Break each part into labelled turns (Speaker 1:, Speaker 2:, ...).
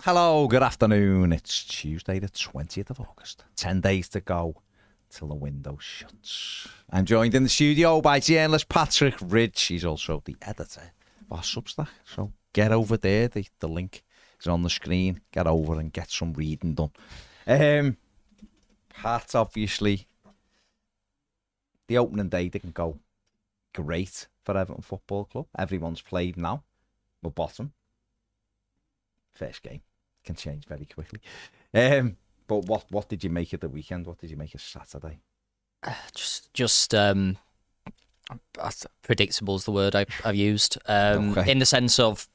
Speaker 1: Hello, good afternoon. It's Tuesday the 20th of August. 10 days to go till the window shuts. I'm joined in the studio by journalist Patrick Ridge. He's also the editor of our Substack. So get over there. The link is on the screen. Get over and get some reading done. Pat, obviously, the opening day didn't go great for Everton Football Club. Everyone's played now. We're bottom. First game can change very quickly. But what did you make of the weekend? What did you make of Saturday?
Speaker 2: Just predictable is the word I've used.
Speaker 1: Okay.
Speaker 2: In the sense of,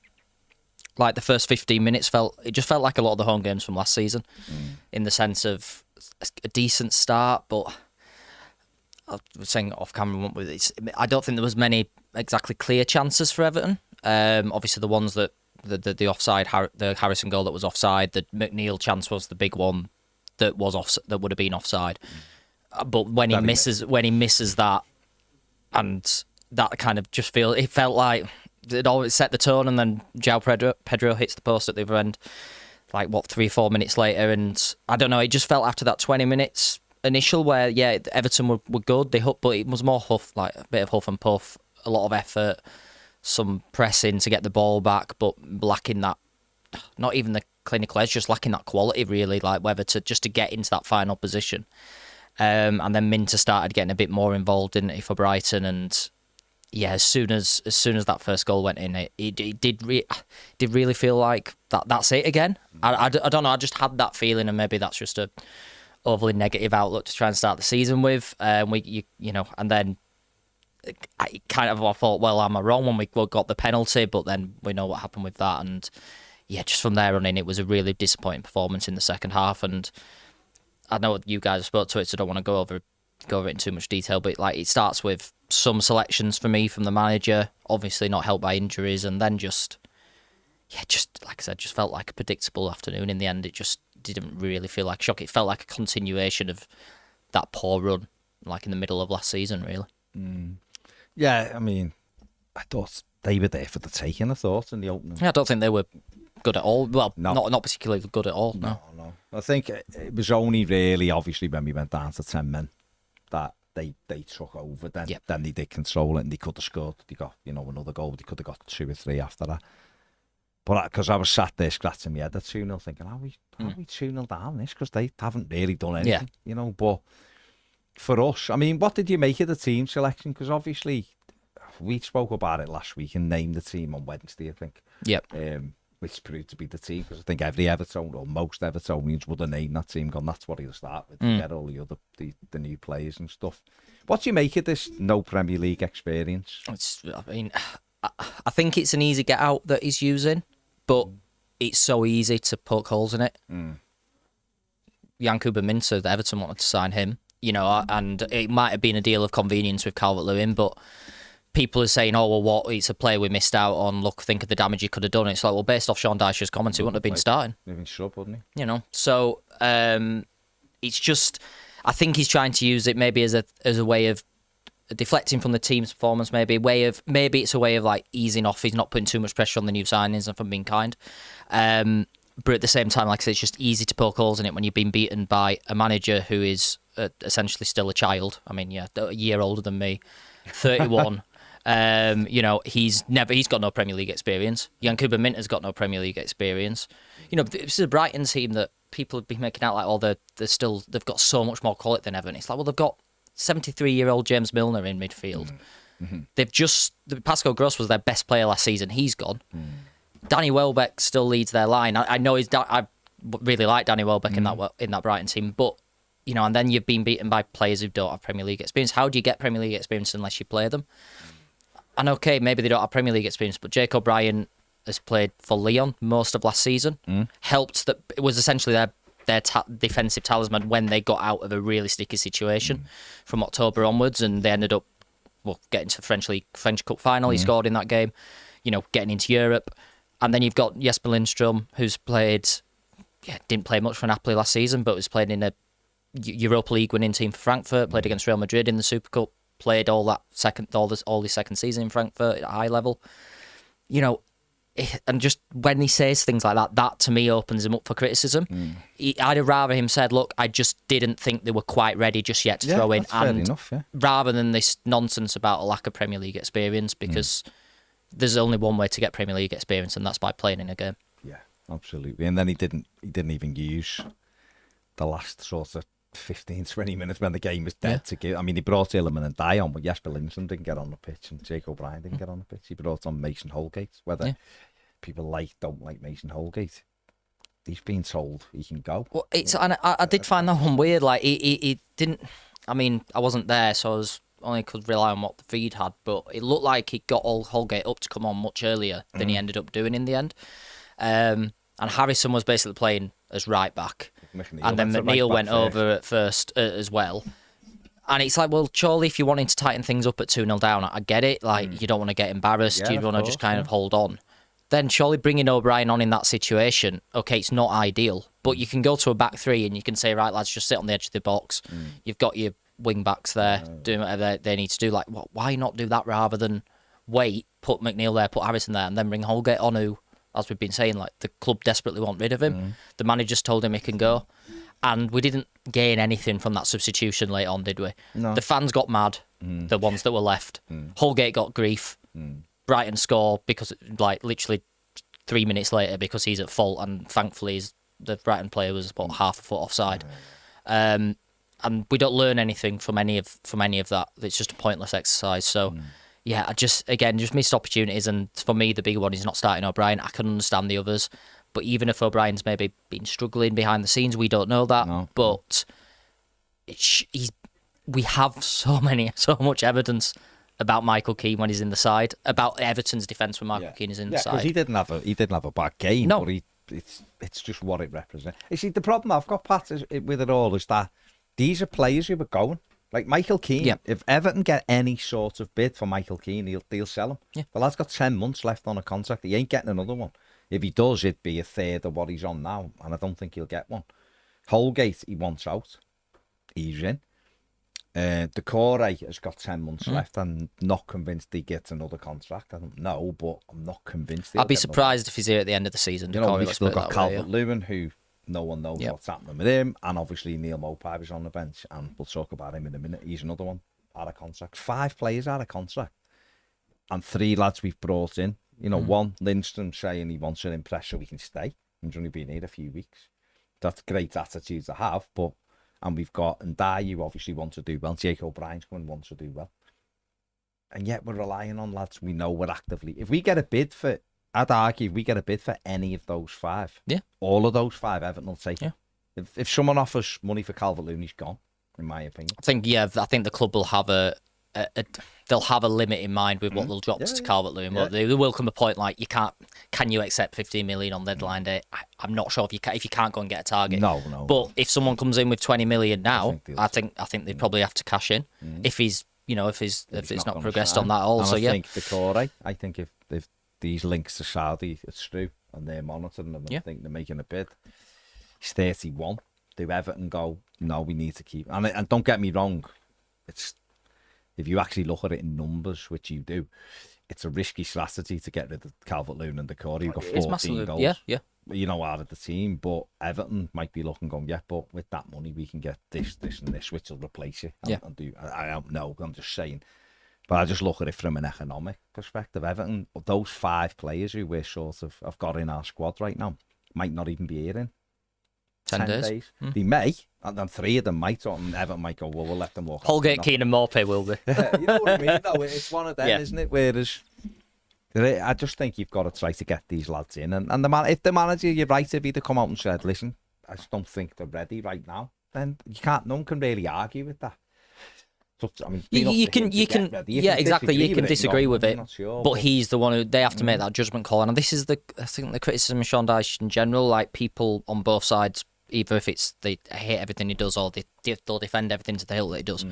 Speaker 2: like, the first 15 minutes just felt like a lot of the home games from last season. In the sense of a decent start, but I was saying off camera, I don't think there was many exactly clear chances for Everton. Obviously, the ones that the offside, the Harrison goal that was offside, the McNeil chance was the big one that would have been offside. But when he misses that, and that kind of it felt like it always set the tone, and then João Pedro hits the post at the other end, 3-4 minutes later, and I don't know, it just felt after that 20 minutes initial where Everton were good, but it was more huff, like a bit of huff and puff, a lot of effort, some pressing to get the ball back, but lacking that, not even the clinical edge, just lacking that quality really, like whether to get into that final position. And then Minter started getting a bit more involved in it for Brighton, and as soon as that first goal went in, it did really feel like that's it again. I don't know, I just had that feeling, and maybe that's just a overly negative outlook to try and start the season with. And then I thought, well, am I wrong when we got the penalty? But then we know what happened with that, and just from there on in, it was a really disappointing performance in the second half. And I know you guys spoke to it, so I don't want to go over it in too much detail. But it starts with some selections for me from the manager, obviously not helped by injuries, and then just like I said, just felt like a predictable afternoon. In the end, it just didn't really feel like a shock. It felt like a continuation of that poor run, like in the middle of last season, really.
Speaker 1: Yeah, I mean, I thought they were there for the taking, I thought, in the opening.
Speaker 2: I don't think they were good at all. Well, no. not particularly good at all, no.
Speaker 1: I think it was only really, obviously, when we went down to 10 men that they took over. Then they did control it, and they could have scored. They got, another goal. They could have got 2 or 3 after that. But because I was sat there scratching my head at 2-0, thinking, are we 2-0 down this? Because they haven't really done anything, but for us, I mean, what did you make of the team selection? Because obviously, we spoke about it last week and named the team on Wednesday, I think.
Speaker 2: Yep.
Speaker 1: Which proved to be the team, because I think every Everton, or most Evertonians, would have named that team, gone, that's what he'll start with, to get all the new players and stuff. What do you make of this no Premier League experience?
Speaker 2: I think it's an easy get out that he's using, but it's so easy to poke holes in it. Yankuba Minteh, Everton wanted to sign him. And it might have been a deal of convenience with Calvert-Lewin, but people are saying, it's a player we missed out on. Look, think of the damage he could have done. It's like, well, based off Sean Dyche's comments, he wouldn't have been starting.
Speaker 1: Maybe shrub, wouldn't he?
Speaker 2: So it's just, I think he's trying to use it maybe as a way of deflecting from the team's performance. Maybe it's a way of like easing off. He's not putting too much pressure on the new signings, and from being kind. But at the same time, like I said, it's just easy to poke holes in it when you've been beaten by a manager who is essentially still a child. I mean, a year older than me, 31. He's got no Premier League experience. Yankuba Minteh's got no Premier League experience. This is a Brighton team that people have been making out like, they've got so much more quality than Everton. It's like, well, they've got 73-year-old James Milner in midfield. Pascal Gross was their best player last season. He's gone. Danny Welbeck still leads their line. I know I really like Danny Welbeck in that Brighton team, but and then you've been beaten by players who don't have Premier League experience. How do you get Premier League experience unless you play them? And okay, maybe they don't have Premier League experience, but Jake O'Brien has played for Lyon most of last season. Helped that it was essentially their defensive talisman when they got out of a really sticky situation from October onwards, and they ended up getting to the French Cup final. He scored in that game, getting into Europe. And then you've got Jesper Lindstrom, who's didn't play much for Napoli last season, but was playing in a Europa League winning team for Frankfurt, played against Real Madrid in the Super Cup, played all his second season in Frankfurt at a high level. and just when he says things like that, that to me opens him up for criticism. I'd have rather him said, look, I just didn't think they were quite ready just yet to throw in.
Speaker 1: That's fair enough,
Speaker 2: rather than this nonsense about a lack of Premier League experience, because there's only one way to get Premier League experience, and that's by playing in a game.
Speaker 1: Yeah, absolutely. And then he didn't even use the last sort of 15, 20 minutes when the game was dead to give. I mean, he brought Illiman and Dye on, but Jesper Lindström didn't get on the pitch, and Jake O'Brien didn't get on the pitch. He brought on Mason Holgate. Whether people don't like Mason Holgate, he's been told he can go.
Speaker 2: Well, and I did find that one weird. Like he didn't. I mean, I wasn't there, so I was only could rely on what the feed had. But it looked like he got Holgate up to come on much earlier than he ended up doing in the end. And Harrison was basically playing as right back. And then McNeil went over at first as well. And it's like, well, surely if you're wanting to tighten things up at 2-0 down, I get it. Like, you don't want to get embarrassed. You want to just kind of hold on. Then surely bringing O'Brien on in that situation, okay, it's not ideal. But you can go to a back three and you can say, right, lads, just sit on the edge of the box. You've got your wing backs there doing whatever they need to do. Like, why not do that rather than wait, put McNeil there, put Harrison there, and then bring Holgate on, who, as we've been saying, like the club desperately want rid of him. The manager's told him he can go. And we didn't gain anything from that substitution late on, did we?
Speaker 1: No.
Speaker 2: The fans got mad, the ones that were left. Holgate got grief. Brighton score because, like, literally 3 minutes later because he's at fault, and thankfully the Brighton player was about half a foot offside. And we don't learn anything from any of that. It's just a pointless exercise. So... yeah, I just missed opportunities, and for me, the bigger one is not starting O'Brien. I can understand the others, but even if O'Brien's maybe been struggling behind the scenes, we don't know that.
Speaker 1: No.
Speaker 2: But we have so much evidence about Michael Keane when he's in the side, about Everton's defence when Michael Keane is in the side.
Speaker 1: Because he didn't have a bad game.
Speaker 2: No.
Speaker 1: But it's just what it represents. You see, the problem I've got, Pat, with it all is that these are players who were going. Like Michael Keane, if Everton get any sort of bid for Michael Keane, they'll sell him. Yeah. The lad's got 10 months left on a contract. He ain't getting another one. If he does, it'd be a third of what he's on now, and I don't think he'll get one. Holgate, he wants out. He's in. Decore has got 10 months left. I'm not convinced he gets another contract. I don't know, but I'm not convinced.
Speaker 2: I'd be surprised if he's here at the end of the season.
Speaker 1: You know, we've still got Calvert-Lewin, who... no one knows what's happening with him. And obviously Neil Maupay was on the bench, and we'll talk about him in a minute. He's another one out of contract. 5 players out of contract. And 3 lads we've brought in. You know, one, Lindstrom saying he wants an impress so he can stay. He's only been here a few weeks. That's a great attitude to have. And we've got Ndai, who obviously wants to do well. Jake O'Brien's going to want to do well. And yet we're relying on lads we know we're actively... If we get a bid for... I'd argue if we get a bid for any of those 5, all of those 5, Everton will take it. If someone offers money for Calvert-Lewin, he's gone, in my opinion.
Speaker 2: I think the club will have they'll have a limit in mind with what they'll drop to Calvert-Lewin. But there will come a point like can you accept 15 million on deadline day? I'm not sure if you can't go and get a target.
Speaker 1: No.
Speaker 2: But if someone comes in with 20 million now, I think they probably have to cash in if he's if it's not progressed on that also.
Speaker 1: And I think Decore, I think if these links to Saudi, it's true, and they're monitoring them, and I think they're making a bid. He's 31. Do Everton go, no, we need to keep... And don't get me wrong, it's if you actually look at it in numbers, which you do, it's a risky strategy to get rid of Calvert-Lewin and Decore. You've got 14 goals. You know, out of the team, but Everton might be looking, going, but with that money, we can get this, and this, which will replace it. And do, I don't know, I'm just saying... But I just look at it from an economic perspective. Everton, those 5 players who we're sort of have got in our squad right now, might not even be here in 10 days. They may, and then 3 of them might, and Everton might go, well, we'll let them walk.
Speaker 2: Holgate, Keane and Maupay will be.
Speaker 1: You know what I mean? No, it's one of them, isn't it? Whereas, I just think you've got to try to get these lads in. And if the manager, you're right, if he'd have come out and said, listen, I just don't think they're ready right now, then no one can really argue with that. I mean, you can
Speaker 2: exactly. You can disagree with it, but he's the one who they have to make that judgment call. And this is I think the criticism of Sean Dyche in general. Like people on both sides, either if it's they hate everything he does or they'll defend everything to the hill that he does.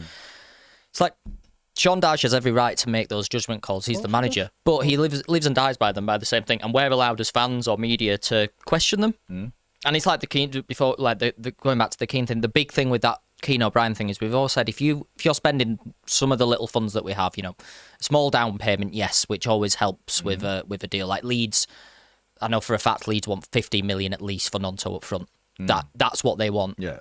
Speaker 2: It's like Sean Dyche has every right to make those judgment calls. He's the manager, but he lives and dies by them, by the same thing. And we're allowed as fans or media to question them. And it's like the Keane before, like the going back to the Keane thing. The big thing with that Keane O'Brien thing is we've all said if you're spending some of the little funds that we have, a small down payment, yes, which always helps with a deal like Leeds. I know for a fact Leeds want 15 million at least for Nonto up front. That's what they want.
Speaker 1: Yeah.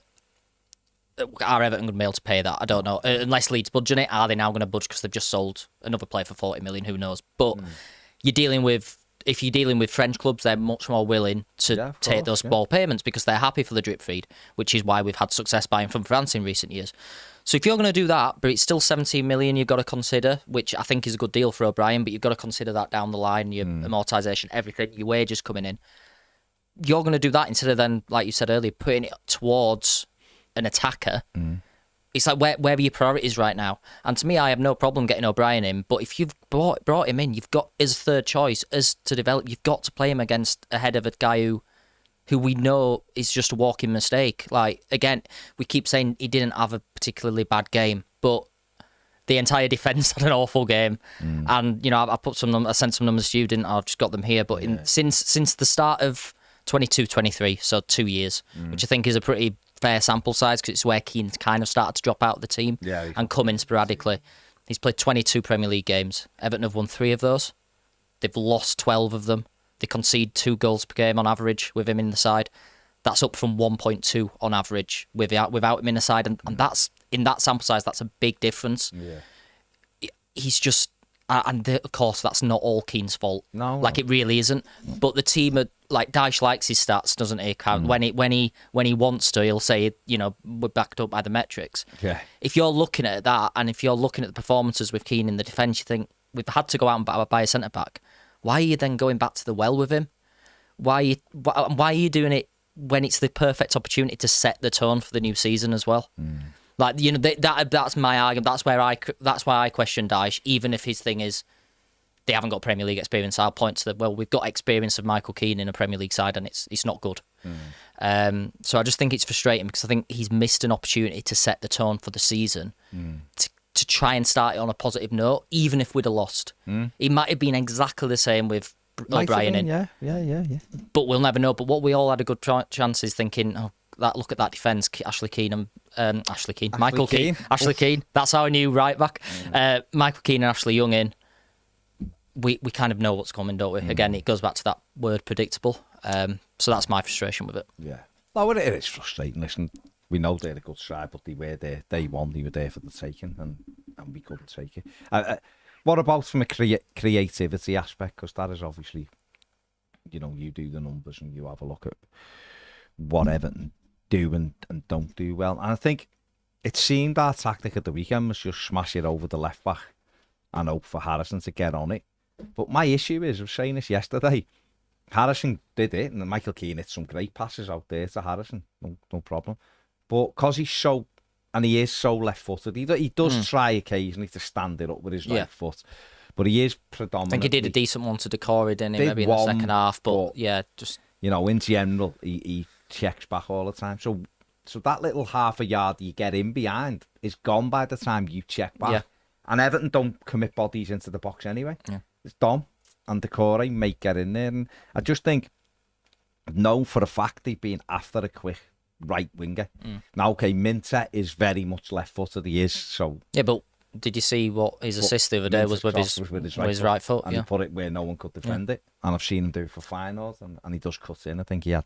Speaker 2: Are Everton going to be able to pay that? I don't know. Unless Leeds budging it, are they now going to budge because they've just sold another player for 40 million? Who knows? But if you're dealing with French clubs, they're much more willing to take those small payments because they're happy for the drip feed, which is why we've had success buying from France in recent years. So if you're going to do that, but it's still 17 million you've got to consider, which I think is a good deal for O'Brien, but you've got to consider that down the line, your amortisation, everything, your wages coming in. You're going to do that instead of then, like you said earlier, putting it towards an attacker. It's like where are your priorities right now? And to me, I have no problem getting O'Brien in, but if you've brought him in, you've got as third choice as to develop. You've got to play him ahead of a guy who we know is just a walking mistake. Like again, we keep saying he didn't have a particularly bad game, but the entire defence had an awful game. And you know, I sent some numbers to you, didn't I? I've just got them here. But since the start of 22-23, so 2 years, which I think is a pretty fair sample size because it's where Keane kind of started to drop out of the team and come in sporadically. He's played 22 Premier League games. Everton have won 3 of those. They've lost 12 of them. They concede 2 goals per game on average with him in the side. That's up from 1.2 on average without him in the side. And that's in that sample size, that's a big difference. Yeah. He's just... And of course, that's not all Keane's fault. No, like it really isn't. But the team, like Dyche likes his stats, doesn't he? When he wants to, he'll say, you know, we're backed up by the metrics. Yeah. If you're looking at that, and if you're looking at the performances with Keane in the defence, you think we've had to go out and buy a centre back. Why are you then going back to the well with him? Why are you doing it when it's the perfect opportunity to set the tone for the new season as well? Like, you know, that's my argument. That's why I question Dyche, even if his thing is they haven't got Premier League experience. I'll point to we've got experience of Michael Keane in a Premier League side, and it's not good. So I just think it's frustrating because I think he's missed an opportunity to set the tone for the season to try and start it on a positive note, even if we'd have lost. It might have been exactly the same with O'Brien in. Yeah. But we'll never know. But what we all had a good chance is thinking, look at that defence, Ashley Keane and Michael Keane. Ashley Keane. That's our new right back. Michael Keane and Ashley Young in. We kind of know what's coming, don't we? Again, it goes back to that word predictable. So that's my frustration with it.
Speaker 1: Yeah. Well, it is frustrating. Listen, we know they're a good side, but they were there. They won. They were there for the taking, and we couldn't take it. What about from a creativity aspect? Because that is obviously, you know, you do the numbers and you have a look at what Everton do and don't do well. And I think it seemed our tactic at the weekend was just smash it over the left back and hope for Harrison to get on it. But my issue is, I was saying this yesterday, Harrison did it, and Michael Keane hit some great passes out there to Harrison, no problem. But because he's so, and he is so left-footed, he does try occasionally to stand it up with his right foot, but he is predominantly...
Speaker 2: I think he did a decent one to Decore, didn't he? Maybe in the second half, but yeah, just...
Speaker 1: You know, in general, he checks back all the time. So that little half a yard you get in behind is gone by the time you check back. Yeah. And Everton don't commit bodies into the box anyway. Yeah. It's Dom and Decore might get in there. And I just think, know for a fact they've been after a quick right winger. Now, okay, Minter is very much left-footed. He is, so... Yeah,
Speaker 2: but did you see what his assist the other day was with his right foot?
Speaker 1: And he put it where no one could defend it. And I've seen him do it for finals, and he does cut in. I think he had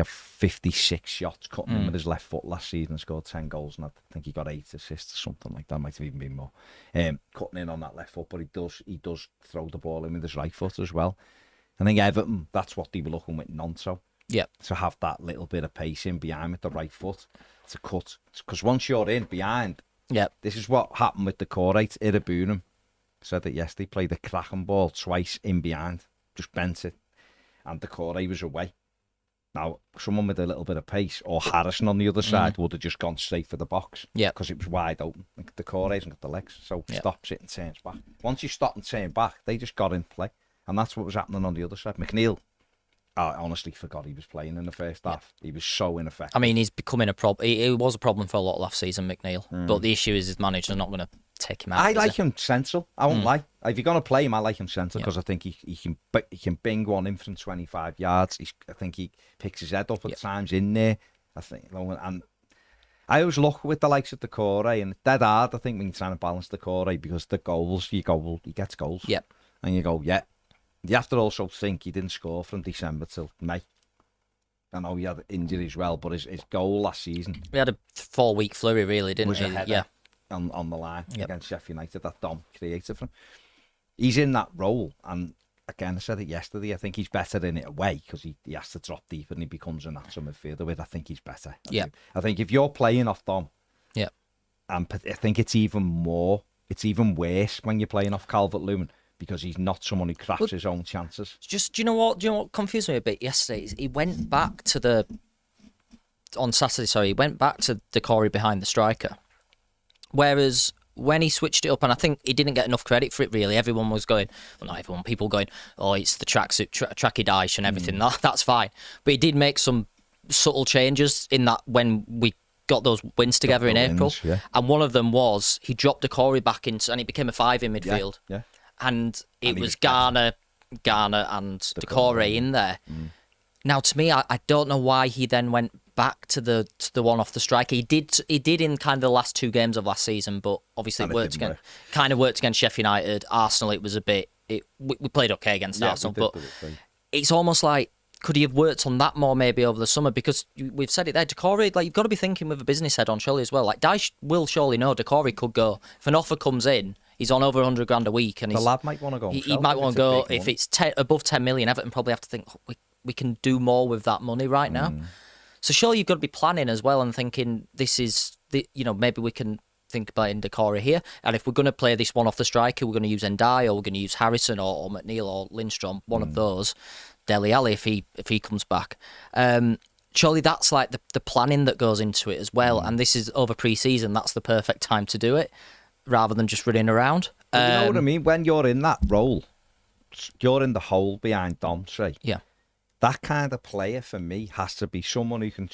Speaker 1: 56 shots cutting in with his left foot last season and scored 10 goals, and I think he got 8 assists or something like that. Might have even been more. Cutting in on that left foot, but he does throw the ball in with his right foot as well. I think Everton, that's what they were looking with Nonto.
Speaker 2: Yeah.
Speaker 1: To have that little bit of pace in behind with the right foot to cut. Because once you're in behind, this is what happened with the Corate. Irabunum said it yesterday, played the cracking ball twice in behind, just bent it, and the Corate was away. Now, someone with a little bit of pace, or Harrison on the other side, would have just gone straight for the box. Yeah. Because it was wide open. The Corate hasn't got the legs, so stops it and turns back. Once you stop and turn back, they just got in play. And that's what was happening on the other side. McNeil, I honestly forgot he was playing in the first half. He was so ineffective.
Speaker 2: I mean, he's becoming a problem. He was a problem for a lot last season, McNeil. But the issue is his manager's not going to take him out.
Speaker 1: I like him central. I won't lie. If you're going to play him, I like him central because I think he can bing one in from 25 yards. I think he picks his head up at times in there. I think, and I always look with the likes of the Corey, and it's dead hard, I think, when you're trying to balance the Corey because the goals, he gets goals.
Speaker 2: Yep.
Speaker 1: And you go, You have to also think he didn't score from December till May. I know he had injuries as well, but his goal last season...
Speaker 2: We had a 4-week flurry, really, didn't
Speaker 1: was
Speaker 2: he?
Speaker 1: a header on the line against Sheffield United that Dom created for him. He's in that role, and again, I said it yesterday, I think he's better in it away because he has to drop deeper and he becomes a natural midfielder with. I think he's better. I think if you're playing off Dom, I think it's even worse when you're playing off Calvert-Lewin because he's not someone who crafts his own chances.
Speaker 2: Just, do you know what confused me a bit yesterday? He went back to on Saturday, he went back to Decore behind the striker. Whereas when he switched it up, and I think he didn't get enough credit for it, really. Everyone was going, well, not everyone, people going, oh, it's the tracksuit, tracky dash and everything. That's fine. But he did make some subtle changes in that when we got those wins together in April. And one of them was he dropped Decore back into, and he became a 5 in midfield. And it was Garner and Decore in there. Now, to me, I don't know why he then went back to the one off the striker. He did in kind of the last 2 games of last season, but obviously it worked against Sheffield United. Arsenal, it was a bit... we played okay against Arsenal, but it's almost like, could he have worked on that more maybe over the summer? Because we've said it there, Decore, like, you've got to be thinking with a business head on surely as well. Like, Dyche will surely know Decore could go. If an offer comes in, he's on over 100 grand a week. And
Speaker 1: the lad might want to go.
Speaker 2: He might want to go. If it's above 10 million, Everton probably have to think, we can do more with that money right now. So surely you've got to be planning as well and thinking this is, maybe we can think about in Decore here. And if we're going to play this one off the striker, we're going to use Ndai or we're going to use Harrison or McNeil or Lindstrom, one of those. Dele Alli if he comes back. Surely that's like the planning that goes into it as well. And this is over pre-season. That's the perfect time to do it rather than just running around.
Speaker 1: You know what I mean? When you're in that role, you're in the hole behind Dom, say.
Speaker 2: Yeah.
Speaker 1: That kind of player for me has to be someone who can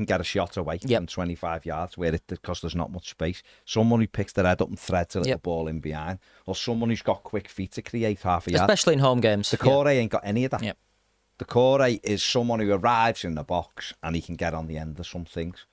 Speaker 1: get a shot away from 25 yards because there's not much space. Someone who picks their head up and threads a little ball in behind, or someone who's got quick feet to create half a yard.
Speaker 2: Especially in home games.
Speaker 1: Decore ain't got any of that. Decore is someone who arrives in the box and he can get on the end of some things.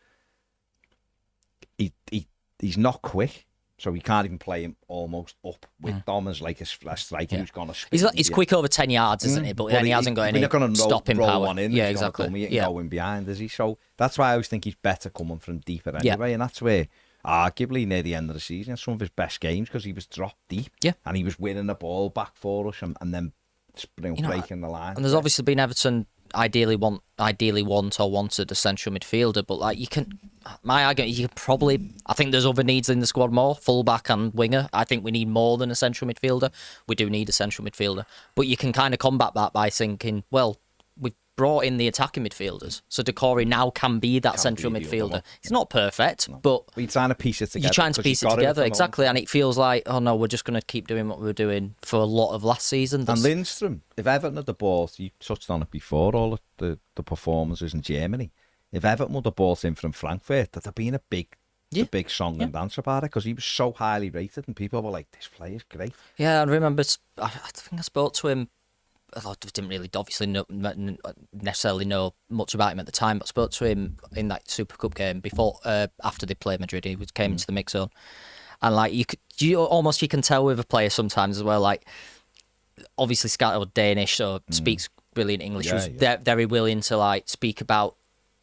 Speaker 1: He's not quick. So we can't even play him almost up with Dom as like a striker who's going to spin.
Speaker 2: He's quick over 10 yards, isn't he? But then he hasn't got any stopping power.
Speaker 1: One in, exactly. Going behind, is he? So that's why I always think he's better coming from deeper anyway. And that's where, arguably, near the end of the season, some of his best games because he was dropped deep. And he was winning the ball back for us and then breaking the line.
Speaker 2: And there's obviously been Everton ideally wanted a central midfielder, but like my argument, you could probably, I think there's other needs in the squad more, fullback and winger. I think we need more than a central midfielder. We do need a central midfielder, but you can kind of combat that by thinking, well, we've brought in the attacking midfielders, so Decore now can be that central midfielder. He's not perfect, but
Speaker 1: you're trying to piece it together.
Speaker 2: You're trying to piece it together, exactly, and it feels like, oh no, we're just going to keep doing what we were doing for a lot of last season.
Speaker 1: And Lindstrom, if Everton had the ball, you touched on it before, all of the performances in Germany. If Everton would have bought him from Frankfurt, there'd have been a big song and dance about it because he was so highly rated and people were like, this player's great.
Speaker 2: Yeah, I remember, I think I spoke to him. I didn't really necessarily know much about him at the time, but I spoke to him in that Super Cup game after they played Madrid. He came into the mix zone, and like you can tell with a player sometimes as well. Like obviously, Scat Danish, so speaks brilliant English. He was very willing to like speak about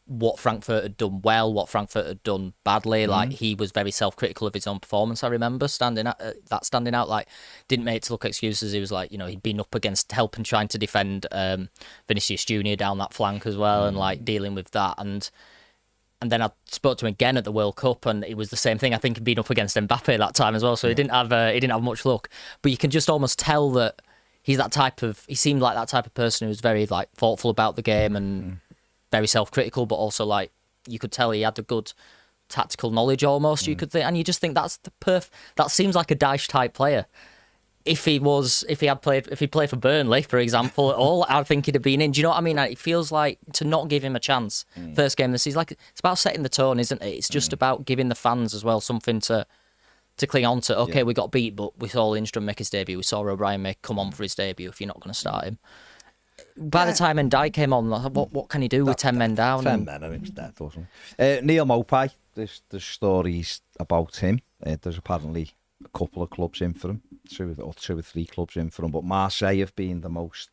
Speaker 2: what Frankfurt had done well, what Frankfurt had done badly. Like he was very self-critical of his own performance. I remember standing out. Like didn't make it to look excuses. He was like, he'd been up against helping trying to defend Vinicius Junior down that flank as well, and like dealing with that. And then I spoke to him again at the World Cup, and it was the same thing. I think he'd been up against Mbappe that time as well, so he didn't have much luck. But you can just almost tell that he seemed like that type of person who was very like thoughtful about the game and very self-critical, but also like you could tell he had a good tactical knowledge almost. You could think, and you just think that's that seems like a Dyche type player. If he played for Burnley, for example, at all, I think he'd have been in. Do you know what I mean? It feels like to not give him a chance first game of the season. Like it's about setting the tone, isn't it? It's just about giving the fans as well something to cling on to. Okay, we got beat, but we saw Lindstrom make his debut. We saw O'Brien come on for his debut. If you're not going to start him. By the time Ndai came on, what can he do with 10 men down?
Speaker 1: 10 men, and it was dead, wasn't it? Neil Maupay, there's stories about him. There's apparently a couple of clubs in for him. 2 or 3 clubs in for him. But Marseille have been the most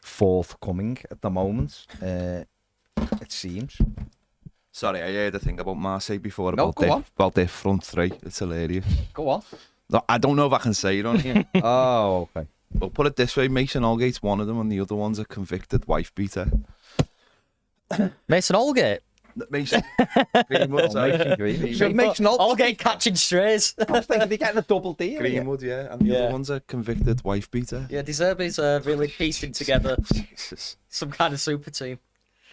Speaker 1: forthcoming at the moment, it seems.
Speaker 3: Sorry, I heard a thing about Marseille before
Speaker 1: about
Speaker 3: their front 3. It's hilarious.
Speaker 1: Go on.
Speaker 3: No, I don't know if I can say it on here.
Speaker 1: Oh, okay.
Speaker 3: But put it this way, Mason Holgate's one of them, and the other one's a convicted wife beater.
Speaker 2: Mason Holgate.
Speaker 3: Mason Greenwood,
Speaker 1: Mason
Speaker 2: Holgate catching strays.
Speaker 1: I was thinking they're getting a double deal.
Speaker 3: Greenwood, yeah, and the other one's a convicted wife beater.
Speaker 2: Yeah, De Zerbi's really piecing together
Speaker 3: Jesus.
Speaker 2: some kind of super team.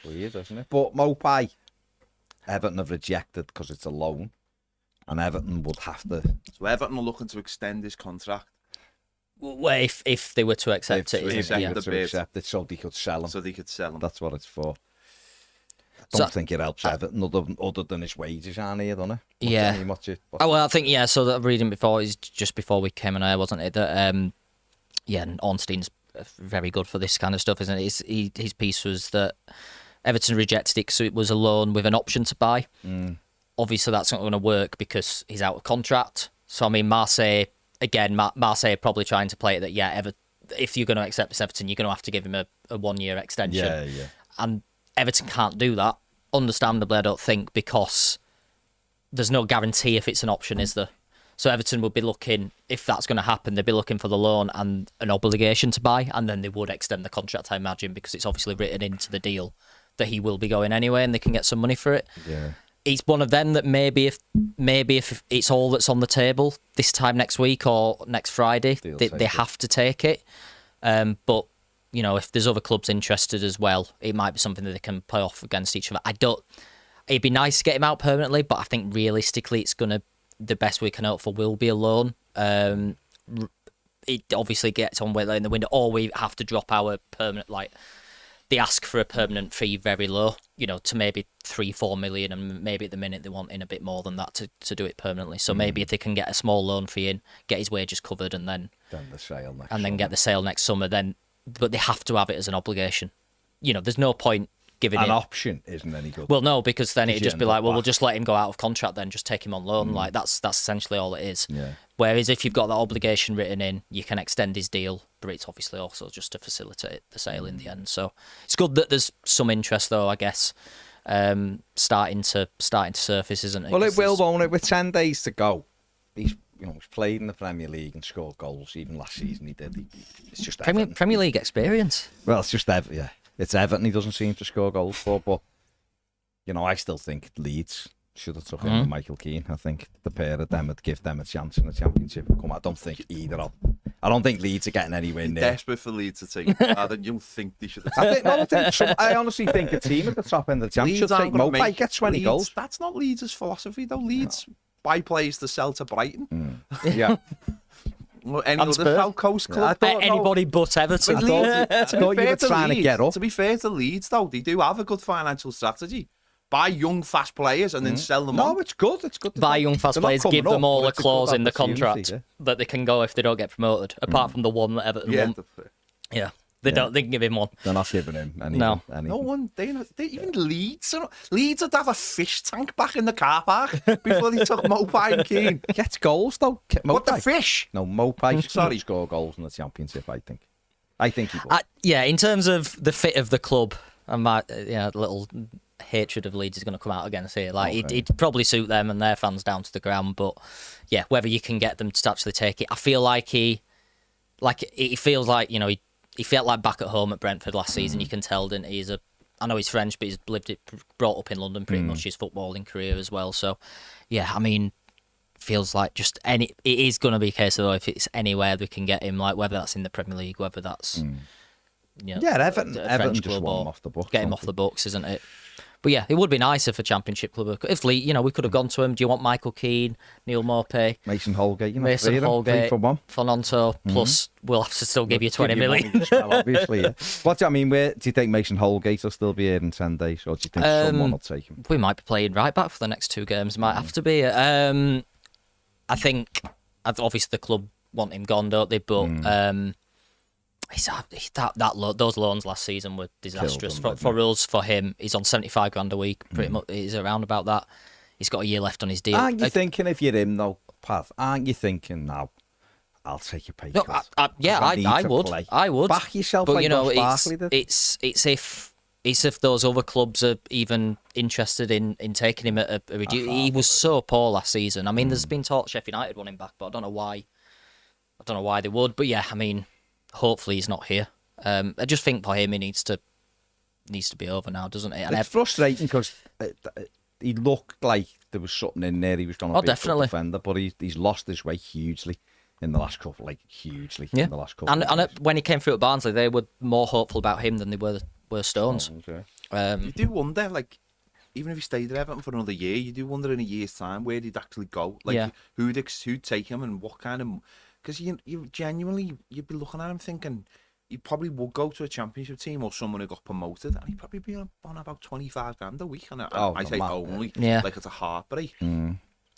Speaker 1: Weird, isn't it? But Maupay, Everton have rejected because it's a loan, and Everton would have to.
Speaker 3: So Everton are looking to extend his contract.
Speaker 2: Well, if they were to accept it,
Speaker 3: accept
Speaker 2: yeah.
Speaker 3: the
Speaker 1: to
Speaker 3: bid.
Speaker 1: accept it so they could sell him.
Speaker 3: So they could sell him.
Speaker 1: That's what it's for. I don't think it helps Everton other than his wages, aren't he? Don't it?
Speaker 2: Yeah. Oh well, I think so. That reading before is just before we came on air, wasn't it? That and Ornstein's very good for this kind of stuff, isn't it? His piece was that Everton rejected it because it was a loan with an option to buy. Obviously, that's not going to work because he's out of contract. So I mean, Marseille again. Marseille are probably trying to play it that if you're going to accept this Everton, you're going to have to give him a 1-year extension.
Speaker 1: Yeah.
Speaker 2: And Everton can't do that. Understandably, I don't think, because there's no guarantee if it's an option, is there? So Everton would be looking, if that's going to happen, they'd be looking for the loan and an obligation to buy, and then they would extend the contract, I imagine, because it's obviously written into the deal that he will be going anyway and they can get some money for it.
Speaker 1: Yeah.
Speaker 2: It's one of them that maybe if it's all that's on the table this time next week or next Friday, they have to take it. But if there's other clubs interested as well, it might be something that they can play off against each other. It'd be nice to get him out permanently, but I think realistically the best we can hope for will be a loan. It obviously gets on way in the window, or we have to drop our permanent, they ask for a permanent fee very low, to maybe 3-4 million, and maybe at the minute they want in a bit more than that to do it permanently. So maybe if they can get a small loan fee in, get his wages covered, and then
Speaker 1: the sale next
Speaker 2: then get the sale next summer, but they have to have it as an obligation. There's no point giving
Speaker 1: an option isn't any good.
Speaker 2: Well, no, because then it'd just be we'll just let him go out of contract, then just take him on loan. That's essentially all it is.
Speaker 1: Yeah.
Speaker 2: Whereas if you've got that obligation written in, you can extend his deal, but it's obviously also just to facilitate the sale in the end. So it's good that there's some interest, though, I guess, starting to surface, isn't it?
Speaker 1: Well, it will, won't it? With 10 days to go, he's played in the Premier League and scored goals. Even last season, he did. It's just
Speaker 2: Premier League experience.
Speaker 1: Well, it's just Everton. Yeah, it's Everton. He doesn't seem to score goals for, but I still think Leeds should have took him with Michael Keane. I think the pair of them would give them a chance in the Championship. I don't think either of them. I don't think Leeds are getting anywhere near.
Speaker 3: Desperate for Leeds to take him. I don't think they should have
Speaker 1: I honestly think a team at the top end of the Championship should take Maupay, get 20 goals.
Speaker 3: That's not Leeds' philosophy, though. Leeds buy players to sell to Brighton.
Speaker 1: Yeah.
Speaker 3: Any other South Coast club?
Speaker 2: Anybody but Everton.
Speaker 1: I thought you were trying to get up.
Speaker 3: To be fair to Leeds, though, they do have a good financial strategy. Buy young, fast players and then sell them on.
Speaker 1: No, it's good. It's good.
Speaker 2: Buy young, fast players, give them all a clause in the contract that they can go if they don't get promoted, apart from the one that Everton want.
Speaker 3: Yeah.
Speaker 2: They can give him one.
Speaker 1: They're not giving him anything.
Speaker 2: No.
Speaker 3: No one. Even Leeds would have a fish tank back in the car park before they took Maupay and Keane.
Speaker 1: Gets goals, though.
Speaker 3: What, the fish?
Speaker 1: No, Maupay should score goals in the Championship, I think. I think he will.
Speaker 2: In terms of the fit of the club, and my little hatred of Leeds is going to come out against here. It'd probably suit them and their fans down to the ground, but yeah, whether you can get them to actually take it. I feel like he feels like, he felt like back at home at Brentford last season. You can tell, didn't he? I know he's French, but he's brought up in London pretty much his footballing career as well. So, yeah, I mean, feels like it is going to be a case of, if it's anywhere we can get him, whether that's in the Premier League, whether that's
Speaker 1: Everton just want him off the books.
Speaker 2: Get him off the books, isn't it? But yeah, it would be nice if a Championship club, if we could have gone to him. Do you want Michael Keane, Neil Maupay,
Speaker 1: Mason Holgate,
Speaker 2: Mason Holgate,
Speaker 1: 3 for 1,
Speaker 2: Fononto, plus we'll have to still give you 20 million.
Speaker 1: Well, obviously, yeah. What do you think Mason Holgate will still be here in 10 days, or do you think someone will take him?
Speaker 2: We might be playing right back for the next 2 games. Might have to be. I think obviously the club want him gone, don't they? But those loans last season were disastrous for us. For him, he's on 75 grand a week. Pretty much, he's around about that. He's got a year left on his deal.
Speaker 1: Aren't you thinking, if you're him though, Pat? Aren't you thinking now? I'll take a pay
Speaker 2: No,
Speaker 1: cut.
Speaker 2: I would.
Speaker 1: Play.
Speaker 2: I would.
Speaker 1: Back yourself,
Speaker 2: but
Speaker 1: like
Speaker 2: you know,
Speaker 1: Ross Barkley did.
Speaker 2: it's if those other clubs are even interested in taking him at a reduced. He was so poor last season. I mean, there's been talk Sheffield United want him back, but I don't know why. I don't know why they would. But yeah, I mean, hopefully he's not here. I just think for him, it needs to be over now, doesn't it? And
Speaker 1: it's frustrating because he looked like there was something in there. He was going to be a good defender, but he's lost his way hugely in the last couple, in the last couple.
Speaker 2: And when he came through at Barnsley, they were more hopeful about him than they were Stones.
Speaker 1: Oh, okay.
Speaker 3: You do wonder, like, even if he stayed at Everton for another year, you do wonder in a year's time where he'd actually go. Like, who'd take him and what kind of... Because you genuinely, you'd be looking at him thinking he probably would go to a championship team or someone who got promoted, and he'd probably be on about 25 grand a week. And I say only, like it's a heartbreak.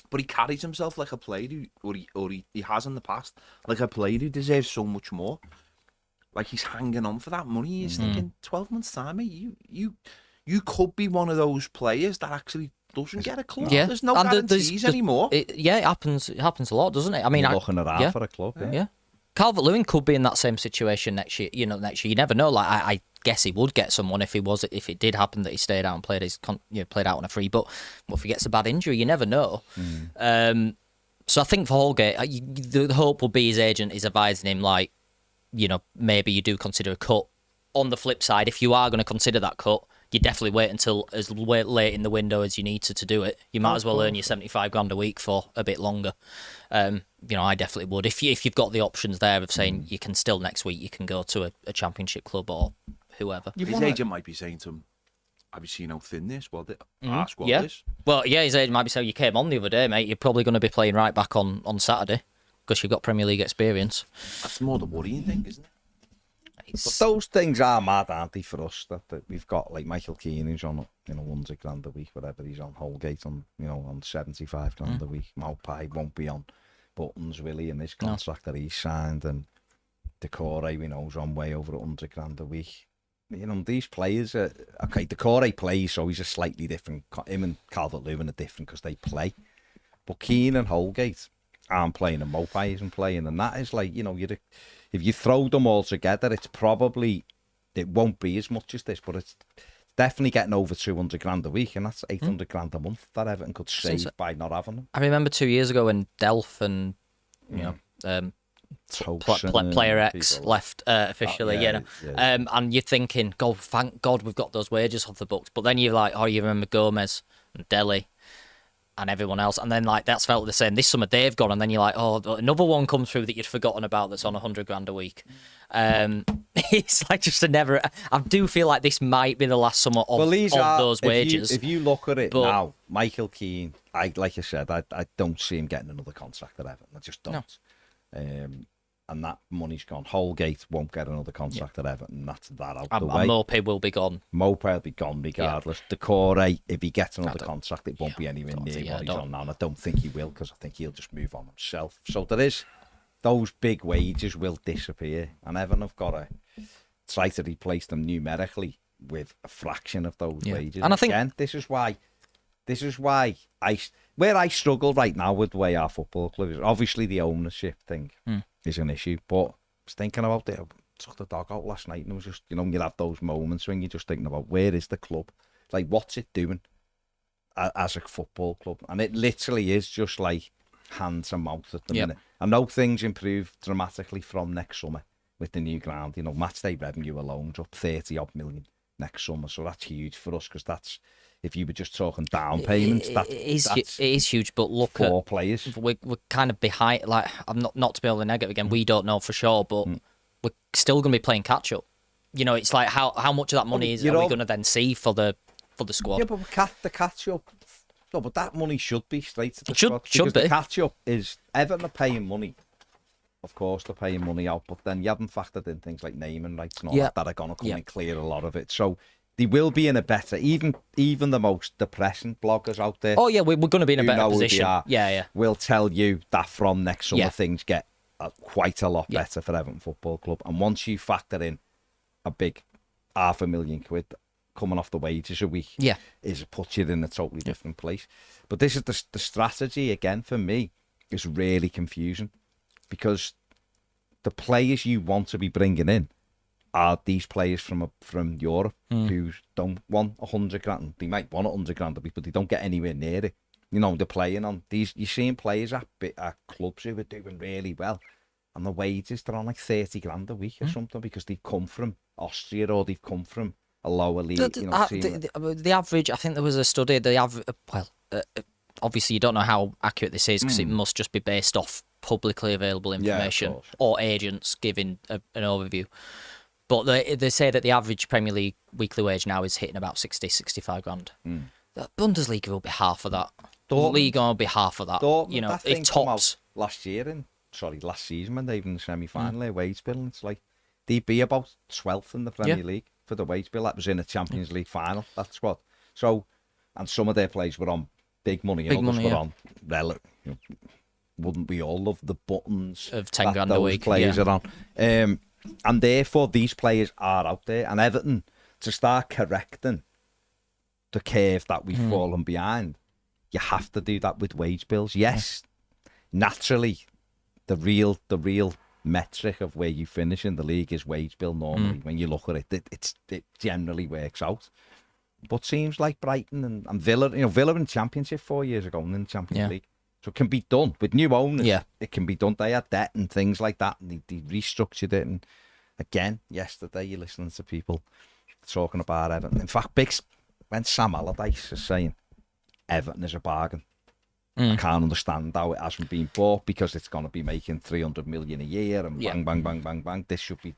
Speaker 3: But he carries himself like a player he has in the past, like a player who deserves so much more. Like he's hanging on for that money. He's thinking 12 months time, mate, you could be one of those players that actually doesn't get a club.
Speaker 2: Yeah.
Speaker 3: There's no guarantees anymore.
Speaker 2: It happens a lot, doesn't it? I mean,
Speaker 1: you're looking around for a club.
Speaker 2: Yeah. Calvert-Lewin could be in that same situation next year. Next year you never know. Like I guess he would get someone if it did happen that he stayed out and played out on a free. But if he gets a bad injury, you never know. So I think for Holgate, the hope will be his agent is advising him like, maybe you do consider a cut. On the flip side, if you are going to consider that cut, you definitely wait until as late in the window as you need to do it. You might as well earn your 75 grand a week for a bit longer. I definitely would. If you've got the options there of saying you can still next week, you can go to a championship club or whoever.
Speaker 3: His agent might be saying to him, have you seen how thin this squad is?
Speaker 2: Well, yeah, his agent might be saying, you came on the other day, mate. You're probably going to be playing right back on Saturday because you've got Premier League experience.
Speaker 3: That's more the worrying thing, isn't it?
Speaker 1: But those things are mad, aren't they, for us? That we've got like Michael Keane, who's on 100 grand a week, whatever. He's on Holgate on 75 grand a week. Maupay won't be on Buttons, will he, in this contract that he signed, and Decore, we know, is on way over 100 grand a week. These players are okay. Decore plays, so he's a slightly different. Him and Calvert-Lewin are different because they play, but Keane and Holgate aren't playing, and Maupay isn't playing, and that is like if you throw them all together, it won't be as much as this, but it's definitely getting over 200 grand a week, and that's 800 grand a month that Everton could save by not having them.
Speaker 2: I remember 2 years ago when Delph and Player X left officially, and you're thinking, God, thank God we've got those wages off the books. But then you're like, you remember Gomez and Dele and everyone else, and then like that's felt the same this summer. They've gone, and then you're like, another one comes through that you'd forgotten about that's on 100 grand a week. It's like just a never. I do feel like this might be the last summer of those wages.
Speaker 1: If you look at it now, Michael Keane, like I said, I don't see him getting another contract at Everton. I just don't. No. And that money's gone. Holgate won't get another contract at Everton. That's that out the way.
Speaker 2: And Maupay will be gone.
Speaker 1: Maupay will be gone regardless. Decore, if he gets another contract, it won't be anywhere near what he's on now. And I don't think he will, because I think he'll just move on himself. So those big wages will disappear, and Everton have got to try to replace them numerically with a fraction of those wages. And I think this is why where I struggle right now with the way our football club is, obviously the ownership thing is an issue, but I was thinking about it. I took the dog out last night, and it was just, you have those moments when you're just thinking about where is the club, like what's it doing as a football club, and it literally is just like hand to mouth at the minute. I know things improve dramatically from next summer with the new ground. Match day revenue alone is up 30 odd million next summer, so that's huge for us, because that's, if you were just talking down payments,
Speaker 2: it is huge. But look,
Speaker 1: 4 players.
Speaker 2: We're kind of behind. Like, I'm not to be able to negative again. We don't know for sure, but we're still going to be playing catch up. It's like how much of that money are we going to then see for the squad?
Speaker 1: Yeah, but the catch up. No, but that money should be straight to the squad.
Speaker 2: Should be.
Speaker 1: The catch up is Everton are paying money. Of course, they're paying money out, but then you haven't factored in things like naming rights and all that are going to come and clear a lot of it. So they will be in a better, even the most depressing bloggers out there.
Speaker 2: Oh yeah, we're going to be in a better position.
Speaker 1: Will tell you that from next summer things get quite a lot better for Everton Football Club. And once you factor in a big £500,000 coming off the wages a week, it puts you in a totally different place. But this is the strategy again for me is really confusing, because the players you want to be bringing in are these players from Europe who don't want 100 grand. They might want 100 grand, but they don't get anywhere near it. You know, they're playing on these. You're seeing players at clubs who are doing really well, and the wages they're on like 30 grand a week or something because they've come from Austria or they've come from a lower league.
Speaker 2: The average, I think there was a study. Obviously you don't know how accurate this is because it must just be based off publicly available information or agents giving an overview. But they say that the average Premier League weekly wage now is hitting about 60-65 grand. The Bundesliga will be half of that. Liga will be half of that. You know, it tops.
Speaker 1: Last season when they were in the semi-final, their wage bill, and it's like they'd be about 12th in the Premier League for the wage bill. That was in a Champions League final. That's what. So, and some of their players were on big money, and others were on relative. You know, wouldn't we all love the buttons
Speaker 2: of 10 grand a week?
Speaker 1: Players are on. And therefore, these players are out there. And Everton, to start correcting the curve that we've fallen behind, you have to do that with wage bills. Yes, naturally, the real metric of where you finish in the league is wage bill normally. When you look at it, it generally works out. But teams like Brighton and Villa, Villa in the Championship 4 years ago in the Champions League. So it can be done with new owners. Yeah. It can be done. They had debt and things like that, and they restructured it. And again, yesterday, you're listening to people talking about Everton. In fact, when Sam Allardyce is saying Everton is a bargain, I can't understand how it hasn't been bought because it's going to be making 300 million a year and bang, bang, bang, bang, bang. This should be,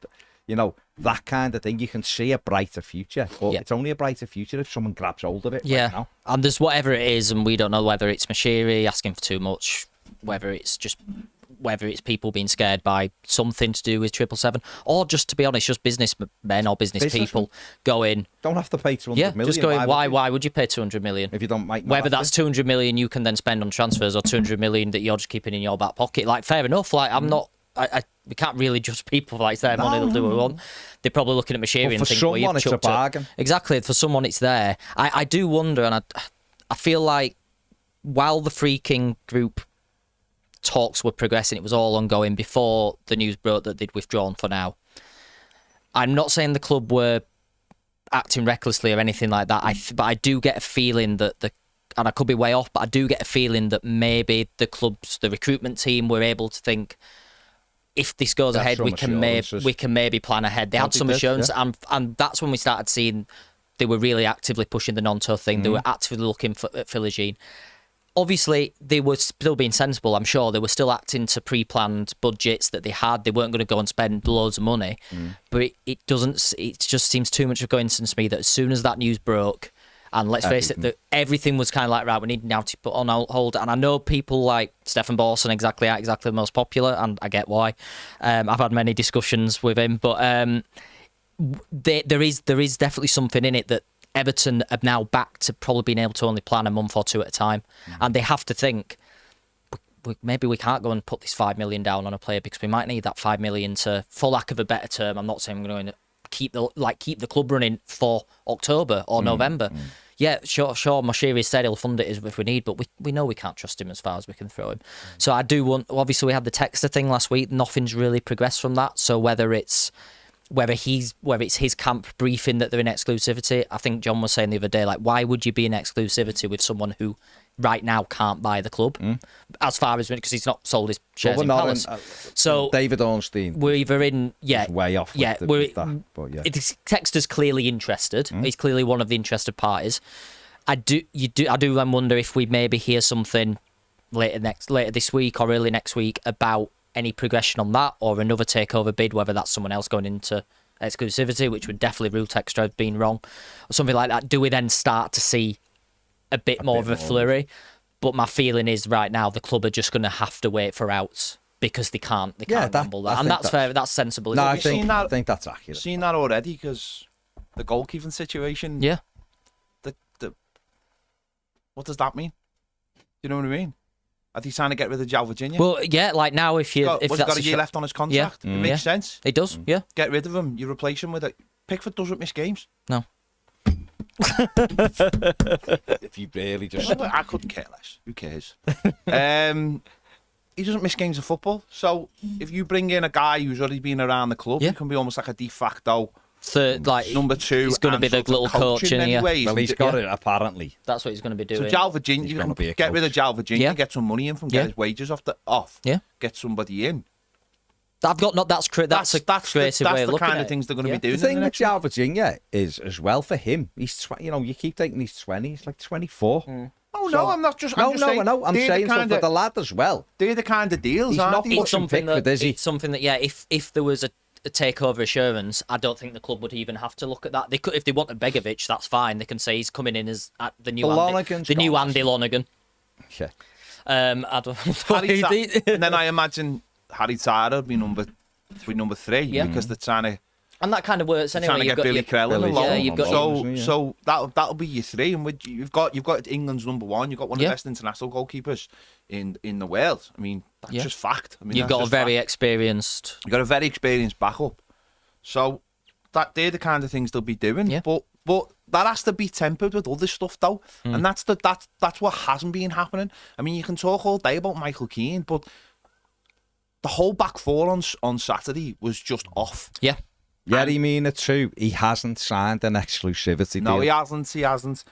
Speaker 1: that kind of thing. You can see a brighter future, but it's only a brighter future if someone grabs hold of it.
Speaker 2: Yeah,
Speaker 1: right now.
Speaker 2: And there's whatever it is, and we don't know whether it's Mashiri asking for too much, whether it's people being scared by something to do with 777, or just to be honest, just businessmen or business people going.
Speaker 1: Don't have to pay 200 million.
Speaker 2: Just going. Why would you pay 200 million
Speaker 1: if you don't make?
Speaker 2: Whether that's 200 million you can then spend on transfers or 200 million that you're just keeping in your back pocket. Like, fair enough. Like, I'm not. We can't really judge people like it's their money, they'll do what they want. They're probably looking at Mashiri and thinking,
Speaker 1: someone, it's a bargain.
Speaker 2: Exactly, for someone it's there. I do wonder, and I feel like while the Freaking Group talks were progressing, it was all ongoing before the news broke that they'd withdrawn for now. I'm not saying the club were acting recklessly or anything like that, but I do get a feeling that and I could be way off, but I do get a feeling that maybe the recruitment team were able to think, if this goes ahead, we can maybe plan ahead. They had some assurance, and that's when we started seeing they were really actively pushing the non-tour thing. They were actively looking for Philogene. Obviously, they were still being sensible, I'm sure. They were still acting to pre-planned budgets that they had. They weren't going to go and spend loads of money. But it just seems too much of a coincidence to me that as soon as that news broke, and let's face it, that everything was kind of like, right, we need now to put on hold. And I know people like Stefan Borson exactly the most popular, and I get why. I've had many discussions with him, but there is definitely something in it that Everton are now back to probably being able to only plan a month or two at a time. And they have to think, maybe we can't go and put this 5 million down on a player because we might need that 5 million to, for lack of a better term, I'm not saying we're going to keep the club running for October or November. Yeah, sure. Moshiri said he'll fund it if we need, but we know we can't trust him as far as we can throw him. So I do want. Obviously, we had the Texter thing last week. Nothing's really progressed from that. So whether it's his camp briefing that they're in exclusivity, I think John was saying the other day, like, why would you be in exclusivity with someone who right now can't buy the club? As far as, because he's not sold his shares in Palace. So
Speaker 1: David Ornstein,
Speaker 2: we're either in
Speaker 1: way off. With that, but
Speaker 2: Texter's clearly interested. He's clearly one of the interested parties. I do then wonder if we maybe hear something later this week or early next week about any progression on that or another takeover bid, whether that's someone else going into exclusivity, which would definitely rule Texter as being wrong, or something like that. Do we then start to see a bit more of a flurry? But my feeling is right now the club are just going to have to wait for outs because they can't gamble that. And that's fair. That's sensible.
Speaker 1: No, I think that's accurate.
Speaker 3: Seen that already because the goalkeeping situation.
Speaker 2: Yeah.
Speaker 3: What does that mean? Do you know what I mean? Are they trying to get rid of João Virginia?
Speaker 2: Well, yeah, like now if that's
Speaker 3: got a year left on his contract, it makes sense.
Speaker 2: It does, yeah.
Speaker 3: Get rid of him. You replace him with it. Pickford doesn't miss games.
Speaker 2: No.
Speaker 1: If you really just...
Speaker 3: I couldn't care less. Who cares? miss games of football. So if you bring in a guy who's already been around the club, he can be almost like a de facto
Speaker 2: third, like
Speaker 3: number 2.
Speaker 2: He's going to be the little coach,
Speaker 3: in
Speaker 2: yeah.
Speaker 3: ways.
Speaker 1: Well, he's got it apparently.
Speaker 2: That's what he's going to be doing.
Speaker 3: So Jal Virginia, you can get rid of Jal Virginia, get some money in from, get his wages off.
Speaker 2: Yeah.
Speaker 3: Get somebody in.
Speaker 2: I've got not. That's a creative way of looking at it.
Speaker 3: That's the kind of things they're going to be doing.
Speaker 1: The thing with Jal Virginia is as well for him. He's you keep taking he's 20. He's like 24.
Speaker 3: Oh no, I'm not just. I'm just saying,
Speaker 1: I know. I'm saying so for the lad as well.
Speaker 3: They're the kind of deals.
Speaker 1: He's not pushing Pickford, is he?
Speaker 2: It's something that if there was a takeover assurance, I don't think the club would even have to look at that. They could, if they wanted Begovic, that's fine. They can say he's coming in as the new Andy Lonergan.
Speaker 1: Yeah.
Speaker 2: I don't.
Speaker 3: And then I imagine Harry Tyler would be number 3 because they're trying to.
Speaker 2: And that kind of works anyway.
Speaker 3: Trying to get Billy Crellin along.
Speaker 2: You've got
Speaker 3: so that'll be your 3, and you've got England's number 1. You've got one of the best international goalkeepers in the world. I mean, that's just fact. I mean,
Speaker 2: you've got a very experienced.
Speaker 3: You've got a very experienced backup. So they're the kind of things they'll be doing.
Speaker 2: Yeah.
Speaker 3: But that has to be tempered with other stuff though, and that's what hasn't been happening. I mean, you can talk all day about Michael Keane, but the whole back 4 on Saturday was just off.
Speaker 2: Yeah.
Speaker 1: Yeah, I mean it too. He hasn't signed an exclusivity deal.
Speaker 3: No, he hasn't.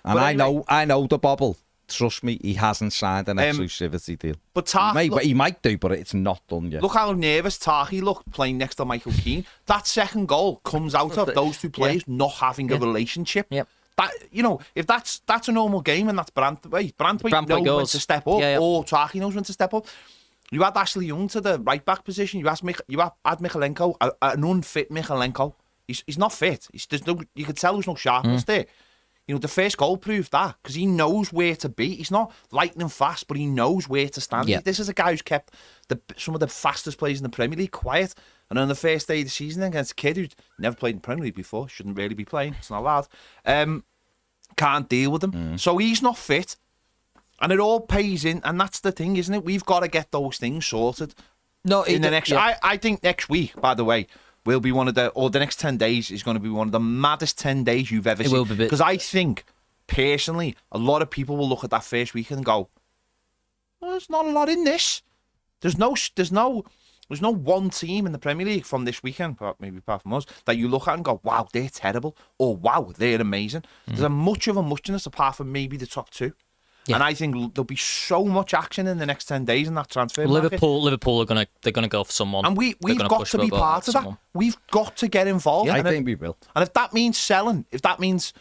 Speaker 1: And
Speaker 3: but
Speaker 1: I know the bobble. Trust me, he hasn't signed an exclusivity deal.
Speaker 3: But
Speaker 1: he might do, but it's not done yet.
Speaker 3: Look how nervous Tahi looked playing next to Michael Keane. That second goal comes out of those two players not having a relationship.
Speaker 2: Yep.
Speaker 3: That if that's a normal game and that's Branthwaite knows when to step up, or Tahi knows when to step up. You had Ashley Young to the right back position. You had Michalenko, an unfit Michalenko. He's not fit. You could tell there's no sharpness there. You know, the first goal proved that because he knows where to be. He's not lightning fast, but he knows where to stand.
Speaker 2: Yeah.
Speaker 3: This is a guy who's kept some of the fastest players in the Premier League quiet. And on the first day of the season against a kid who's never played in the Premier League before, shouldn't really be playing. It's not allowed. Can't deal with him. So he's not fit. And it all pays in, and that's the thing, isn't it? We've got to get those things sorted. I think next week, by the way, will be the next 10 days is going to be one of the maddest 10 days you've ever seen.
Speaker 2: Will be.
Speaker 3: Because I think, personally, a lot of people will look at that first weekend and go, well, there's not a lot in this. There's no one team in the Premier League from this weekend, maybe apart from us, that you look at and go, wow, they're terrible, or wow, they're amazing. There's a much of a muchness apart from maybe the top 2. Yeah. And I think there'll be so much action in the next 10 days in that transfer market.
Speaker 2: Liverpool are gonna go for someone,
Speaker 3: and we've got to be part of that. We've got to get involved.
Speaker 1: I think we will.
Speaker 3: And if that means selling, if that means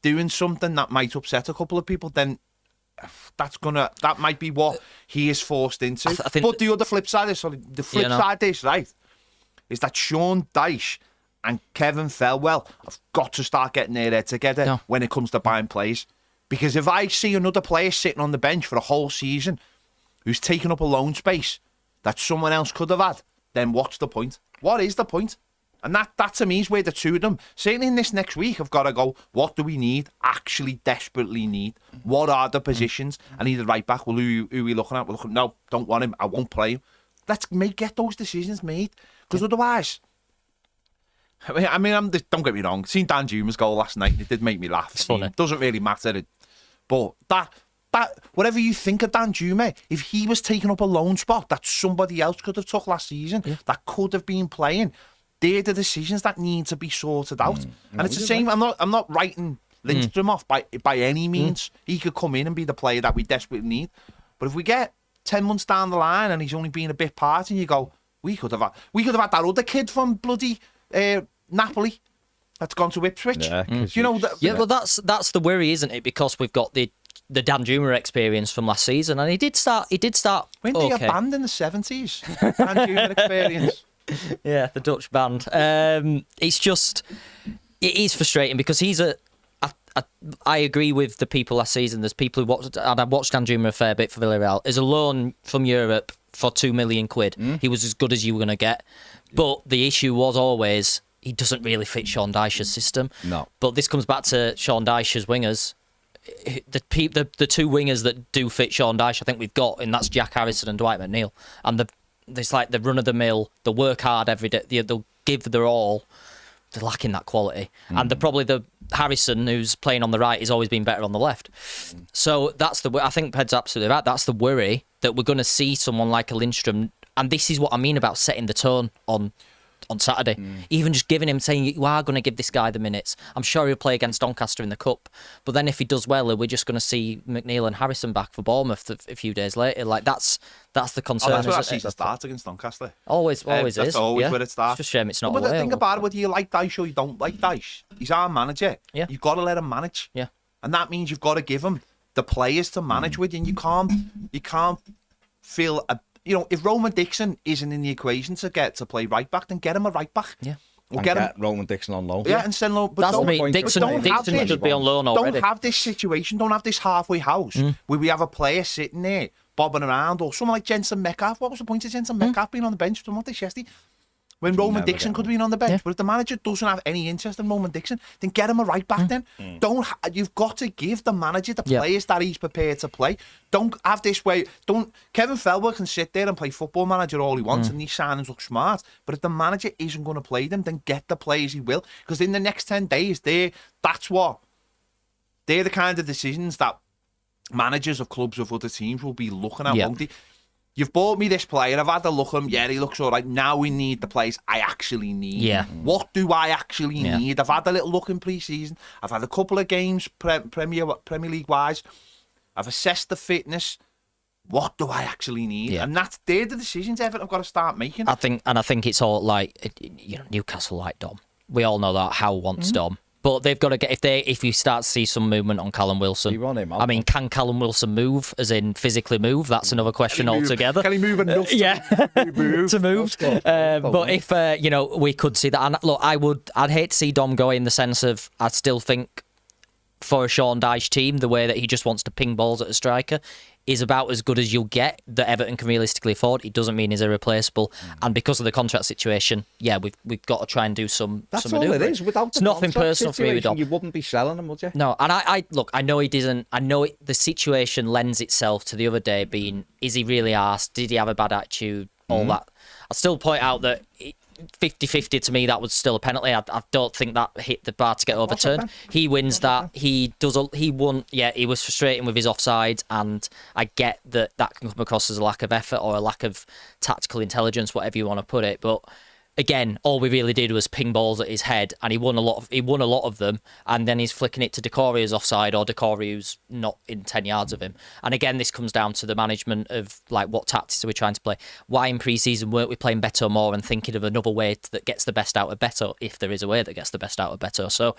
Speaker 3: doing something that might upset a couple of people, then that might be what he is forced into. But the other flip side is right, is that Sean Dyche and Kevin Felwell have got to start getting their head together when it comes to buying players. Because if I see another player sitting on the bench for a whole season who's taking up a loan space that someone else could have had, then what's the point? What is the point? And that to me is where the two of them, certainly in this next week, have got to go, what do we need, actually desperately need? What are the positions? I need a right back. Well, who are we looking at? We're looking, no, don't want him. I won't play him. Let's get those decisions made. Because otherwise... I mean, don't get me wrong. Seen Dan Juma's goal last night. It did make me laugh.
Speaker 2: It's funny.
Speaker 3: It doesn't really matter. But that whatever you think of Dan Juma, if he was taking up a loan spot that somebody else could have took last season, that could have been playing, they're the decisions that need to be sorted out. And it's the same. I'm not writing Lindstrom off by any means. He could come in and be the player that we desperately need. But if we get 10 months down the line and he's only been a bit part, and you go, we could have had that other kid from bloody Napoli that's gone to Ipswich. You know,
Speaker 2: well, that's the worry, isn't it? Because we've got the Dan Juma experience from last season, and he did start.
Speaker 3: When did he get banned in the 70s? Dan Juma experience.
Speaker 2: Yeah, the Dutch band. It is frustrating because I agree with the people last season. There's people who watched, and I watched Dan Juma a fair bit for Villarreal. As a loan from Europe for £2 million, he was as good as you were going to get. But the issue was always he doesn't really fit Sean Dyche's system. No. But this comes back to Sean Dyche's wingers. The two wingers that do fit Sean Dyche, I think we've got, and that's Jack Harrison and Dwight McNeil. And it's like the run of the mill. They'll work hard every day. They'll give their all. they're lacking that quality. And the Harrison, who's playing on the right, has always been better on the left. So that's I think Ped's absolutely right. That's the worry, that we're going to see someone like a Lindstrom. And this is what I mean about setting the tone on Saturday. Even just giving him, saying, you are going to give this guy the minutes. I'm sure he'll play against Doncaster in the Cup. But then if he does well, we're just going to see McNeil and Harrison back for Bournemouth a few days later. Like, that's the concern.
Speaker 3: That's where that season starts against Doncaster.
Speaker 2: Always
Speaker 3: That's
Speaker 2: is.
Speaker 3: always where it starts.
Speaker 2: It's just a shame it's not
Speaker 3: But
Speaker 2: away.
Speaker 3: the thing about it, whether you like Dyche or you don't like Dyche, he's our manager.
Speaker 2: Yeah.
Speaker 3: You've got to let him manage.
Speaker 2: Yeah.
Speaker 3: And that means you've got to give him the players to manage with, and you can't feel if Roman Dixon isn't in the equation to play right back, then get him a right back.
Speaker 2: Yeah.
Speaker 3: Or
Speaker 1: And
Speaker 3: get him.
Speaker 1: get Roman Dixon on loan.
Speaker 3: Yeah, and send loan. But
Speaker 2: That's
Speaker 3: don't,
Speaker 2: what I mean.
Speaker 1: point to
Speaker 2: Dixon,
Speaker 1: don't have
Speaker 2: Dixon
Speaker 1: this.
Speaker 2: should be on loan already.
Speaker 3: don't have this situation. Don't have this halfway house where we have a player sitting there bobbing around, or someone like Jensen Metcalf. What was the point of Jensen Metcalf being on the bench from this yesterday? When Roman
Speaker 1: never
Speaker 3: Dixon
Speaker 1: get
Speaker 3: could have been on the bench. But if the manager doesn't have any interest in Roman Dixon, then get him a right back then. You've got to give the manager the players that he's prepared to play. Don't have this way. Kevin Felber can sit there and play Football Manager all he wants and these signings look smart. But if the manager isn't going to play them, then get the players he will. Because in the next 10 days, they're the kind of decisions that managers of clubs of other teams will be looking at, won't they? You've bought me this player, I've had a look at him, yeah, he looks all right. Now we need the players I actually need.
Speaker 2: Yeah.
Speaker 3: What do I actually need? I've had a little look in pre-season. I've had a couple of games Premier League-wise. I've assessed the fitness. What do I actually need?
Speaker 2: Yeah.
Speaker 3: And they're the decisions Everton have got to start making.
Speaker 2: I think it's all like, Newcastle like Dom. We all know that Howe wants Dom. But they've got to get if you start to see some movement on Callum Wilson.
Speaker 1: You want him out.
Speaker 2: I mean, can Callum Wilson move, as in physically move? That's another question altogether.
Speaker 3: Can he move enough
Speaker 2: to move? But if we could see that, and look, I'd hate to see Dom go in the sense of I still think for a Sean Dyche team, the way that he just wants to ping balls at a striker is about as good as you'll get that Everton can realistically afford. It doesn't mean he's irreplaceable. And because of the contract situation, we've got to try and do some.
Speaker 1: That's
Speaker 2: some
Speaker 1: all it
Speaker 2: manoeuvring.
Speaker 1: is. Without
Speaker 2: it's
Speaker 1: the
Speaker 2: nothing
Speaker 1: contract
Speaker 2: personal for me with Dom.
Speaker 1: You wouldn't be selling him, would you?
Speaker 2: No, and I know he doesn't. I know the situation lends itself to the other day being: is he really arsed? Did he have a bad attitude? All that. I still point out that 50-50 to me, that was still a penalty. I don't think that hit the bar to get overturned. He wins that. He won. Yeah, he was frustrating with his offside, and I get that can come across as a lack of effort or a lack of tactical intelligence, whatever you want to put it. But again, all we really did was ping balls at his head, and he won a lot of them. And then he's flicking it to Decore who's offside, or Decore who's not in 10 yards of him. And again, this comes down to the management of like what tactics are we trying to play? Why in pre-season weren't we playing Beto more and thinking of another way that gets the best out of Beto, if there is a way that gets the best out of Beto? So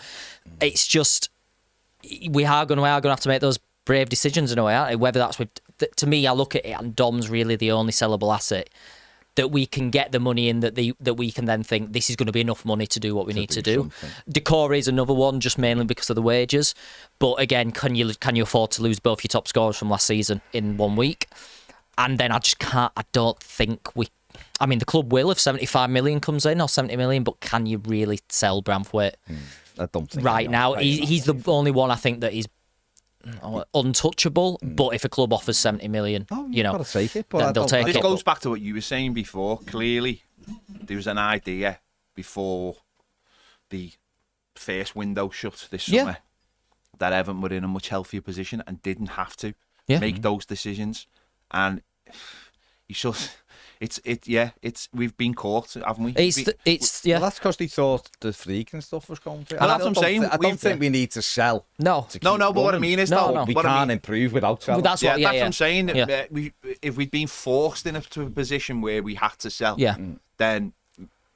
Speaker 2: it's just we are going to have to make those brave decisions in a way, aren't we? Whether that's with to me, I look at it and Dom's really the only sellable asset that we can get the money in, that we can then think this is going to be enough money to do what we need to do. Decore is another one, just mainly because of the wages. But again, can you afford to lose both your top scorers from last season in 1 week? And then I don't think we. I mean, the club will if 75 million comes in or 70 million, but can you really sell Branthwaite
Speaker 1: I don't think
Speaker 2: right now? He's the only one I think that is untouchable. But if a club offers 70 million,
Speaker 1: you've got to take it. But
Speaker 2: then they'll take
Speaker 3: This
Speaker 2: it.
Speaker 3: goes back to what you were saying before. Clearly, there was an idea before the first window shut this summer that Everton were in a much healthier position and didn't have to make those decisions. And we've been caught, haven't we?
Speaker 1: Well, that's because they thought the freak and stuff was going to.
Speaker 3: Well, that's what I'm saying.
Speaker 1: I don't think we need to sell.
Speaker 2: No.
Speaker 3: But what I mean is,
Speaker 1: we can't improve without selling.
Speaker 2: That's what
Speaker 3: I'm saying. If we'd been forced into a position where we had to sell, then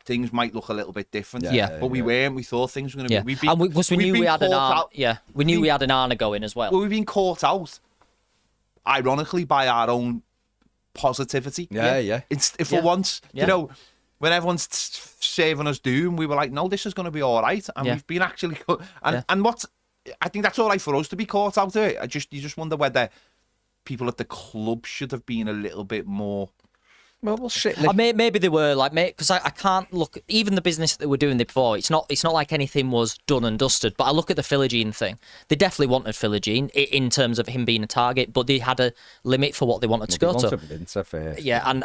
Speaker 3: things might look a little bit different. But we weren't. We thought things were going to be.
Speaker 2: We knew we had an Arna. We knew we had an Arna going as well.
Speaker 3: Well, we've been caught out, ironically, by our own positivity. For once, you know, when everyone's saving us doom, we were like, no, this is going to be all right. And we've been actually... And what... I think that's all right for us to be caught out of it. You just wonder whether people at the club should have been a little bit more...
Speaker 1: Well, shit.
Speaker 2: Maybe they were like, because I can't look. Even the business that they were doing before, it's not like anything was done and dusted. But I look at the Philogene thing. They definitely wanted Philogene in terms of him being a target, but they had a limit for what they wanted to go to.
Speaker 1: Minter first.
Speaker 2: Yeah, and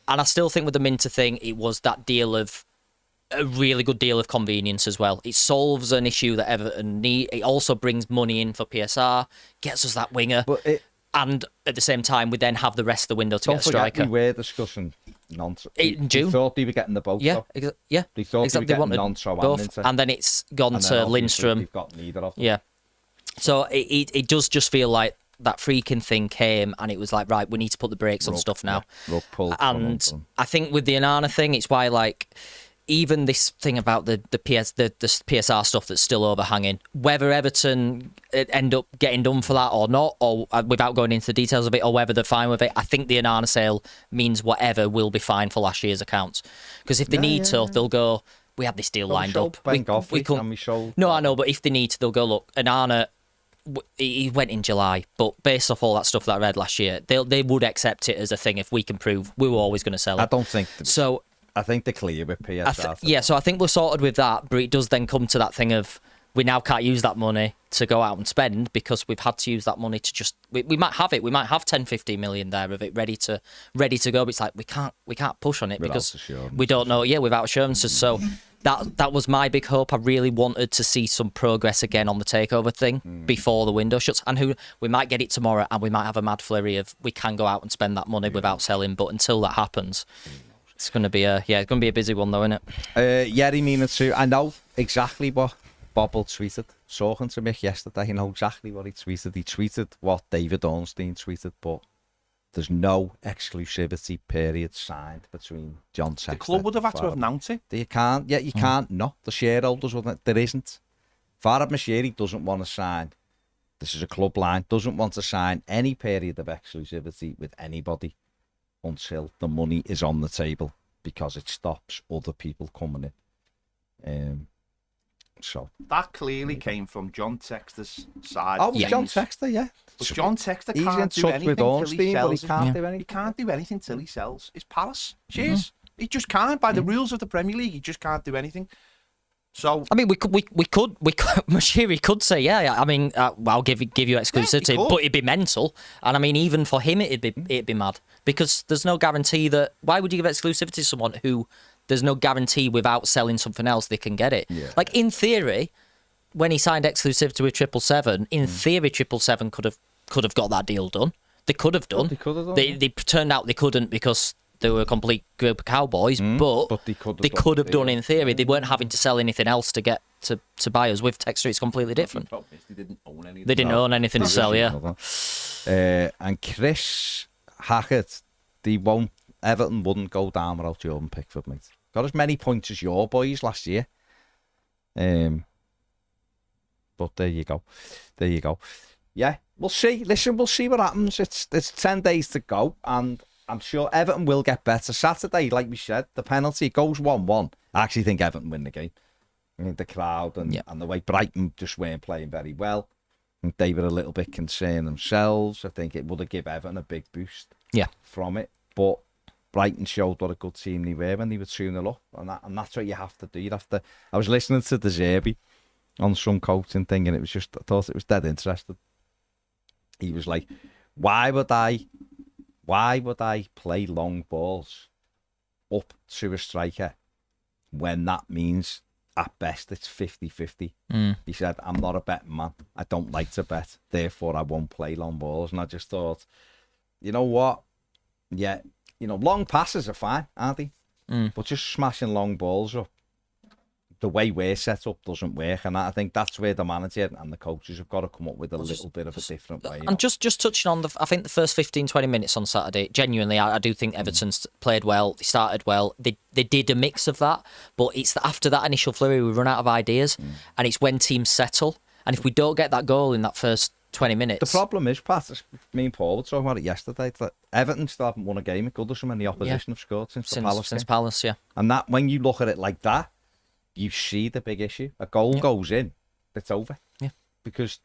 Speaker 2: I still think with the Minter thing, it was that deal of a really good deal of convenience as well. It solves an issue that Everton need. It also brings money in for PSR, gets us that winger, and at the same time, we then have the rest of the window to get a striker.
Speaker 1: We were discussing nonsense.
Speaker 2: In June.
Speaker 1: They thought they were getting the both.
Speaker 2: Yeah, yeah.
Speaker 1: They thought
Speaker 2: exactly.
Speaker 1: they were getting Nonso
Speaker 2: both,
Speaker 1: and Linton.
Speaker 2: and then it's gone
Speaker 1: And
Speaker 2: to
Speaker 1: then obviously
Speaker 2: Lindstrom.
Speaker 1: They've got neither of them.
Speaker 2: Yeah. So it does just feel like that freaking thing came, and it was like, right, we need to put the brakes on stuff now.
Speaker 1: Rug pulled.
Speaker 2: And I think with the Onana thing, it's why, like, even this thing about the PSR stuff that's still overhanging, whether Everton end up getting done for that or not, or without going into the details of it, or whether they're fine with it, I think the Onana sale means whatever will be fine for last year's accounts. Because if they need to, they'll go, we had this deal lined up. We couldn't. No, I know, but if they need to, they'll go, look, Onana, he went in July, but based off all that stuff that I read last year, they would accept it as a thing if we can prove we were always going to sell it.
Speaker 1: I don't think
Speaker 2: so.
Speaker 1: I think they're clear with PSR.
Speaker 2: So I think we're sorted with that, but it does then come to that thing of we now can't use that money to go out and spend because we've had to use that money to just we might have it. We might have 10-15 million there of it ready to go, but it's like we can't push on it because we don't know. Yeah, without assurances. So that was my big hope. I really wanted to see some progress again on the takeover thing before the window shuts, and we might get it tomorrow, and we might have a mad flurry of we can go out and spend that money without selling. But until that happens, it's going to be a busy one though, isn't it?
Speaker 1: Yeah, I mean it too. I know exactly what Bobble tweeted. Talking to Mick yesterday, I know exactly what he tweeted. He tweeted what David Ornstein tweeted, but there's no exclusivity period signed between John Sexton.
Speaker 3: The club would have had to have announced it.
Speaker 1: You can't. Yeah, you can't. No, the shareholders wouldn't. There isn't. Farhad Moshiri doesn't want to sign. This is a club line. Doesn't want to sign any period of exclusivity with anybody until the money is on the table, because it stops other people coming in. So
Speaker 3: that clearly came from John Textor's side.
Speaker 1: Oh, John Textor, yeah.
Speaker 3: But John Textor
Speaker 1: He's
Speaker 3: can't
Speaker 1: in
Speaker 3: do
Speaker 1: touch
Speaker 3: anything
Speaker 1: with
Speaker 3: till he sells.
Speaker 1: He can't do anything.
Speaker 3: He can't do anything till he sells. It's Palace. Cheers. He just can't. By the rules of the Premier League, he just can't do anything. So
Speaker 2: I mean, we could. Moshiri could say, yeah. I mean, I'll give you exclusivity, but it'd be mental. And I mean, even for him, it'd be mad, because there's no guarantee that. Why would you give exclusivity to someone who there's no guarantee without selling something else they can get it? Yeah. Like in theory, when he signed exclusivity with 777, in theory 777 could have got that deal done. They could have done. They turned out they couldn't because they were a complete group of cowboys, but they could have done in theory. They weren't having to sell anything else to get to buyers. With Textor, it's completely different.
Speaker 3: They didn't own anything.
Speaker 2: They didn't own anything to sell, yeah.
Speaker 1: And Chris Hackett, Everton wouldn't go down without Jordan Pickford, mate. Got as many points as your boys last year. But there you go. Yeah, we'll see. Listen, we'll see what happens. It's 10 days to go, and I'm sure Everton will get better. Saturday, like we said, the penalty goes 1-1. I actually think Everton win the game. I mean, the crowd and the way Brighton just weren't playing very well. I think they were a little bit concerned themselves. I think it would have given Everton a big boost from it. But Brighton showed what a good team they were when they were 2-0 up. And that's what you have to do. You have to. I was listening to De Zerbi on some coaching thing, and it was just, I thought it was dead interesting. He was like, why would I play long balls up to a striker when that means at best it's 50-50? He said, I'm not a betting man. I don't like to bet. Therefore, I won't play long balls. And I just thought, you know what? Yeah, long passes are fine, aren't they? But just smashing long balls up, the way we're set up doesn't work, and I think that's where the manager and the coaches have got to come up with a little bit of a different way.
Speaker 2: And just touching on I think the first 15-20 minutes on Saturday, genuinely, I do think Everton played well. They started well. They did a mix of that, but it's after that initial flurry we run out of ideas, and it's when teams settle. And if we don't get that goal in that first 20 minutes,
Speaker 1: the problem is, Pat, me and Paul were talking about it yesterday, that Everton still haven't won a game at Goodison, and the opposition have scored since
Speaker 2: Palace, yeah.
Speaker 1: And that, when you look at it like that, you see the big issue. A goal goes in, it's over.
Speaker 2: Yeah.
Speaker 1: Because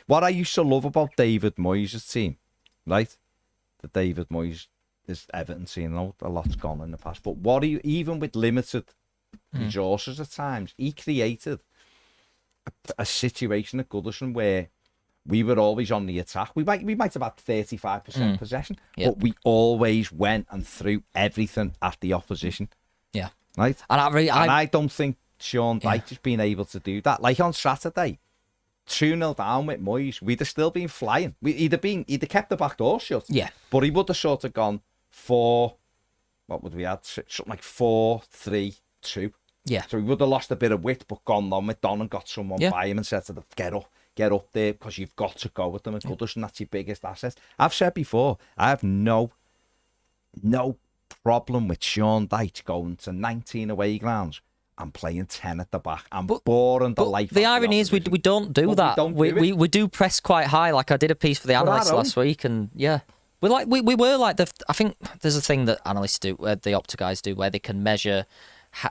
Speaker 1: what I used to love about David Moyes' team, right? The David Moyes is Everton team. I know a lot's gone in the past, but even with limited resources at times, he created a situation at Goodison where we were always on the attack. We might have had 35% possession, but we always went and threw everything at the opposition.
Speaker 2: Yeah.
Speaker 1: Right?
Speaker 2: And
Speaker 1: I don't think Sean Dyche has been able to do that. Like on Saturday, 2-0 down with Moyes, we'd have still been flying. He'd have kept the back door shut.
Speaker 2: Yeah.
Speaker 1: But he would have sort of gone what would we have? Something like 4-3-2.
Speaker 2: Yeah.
Speaker 1: So he would have lost a bit of width, but gone on with Don and got someone by him and said to them, get up there, because you've got to go with them. And Goodison, that's your biggest asset. I've said before, I have no problem with Sean Dyche going to 19 away grounds and playing 10 at the back and boring the life.
Speaker 2: The irony is we don't do that. We do press quite high. Like I did a piece for the analysts last week, and we were like I think there's a thing that analysts do, where the Opta guys do, where they can measure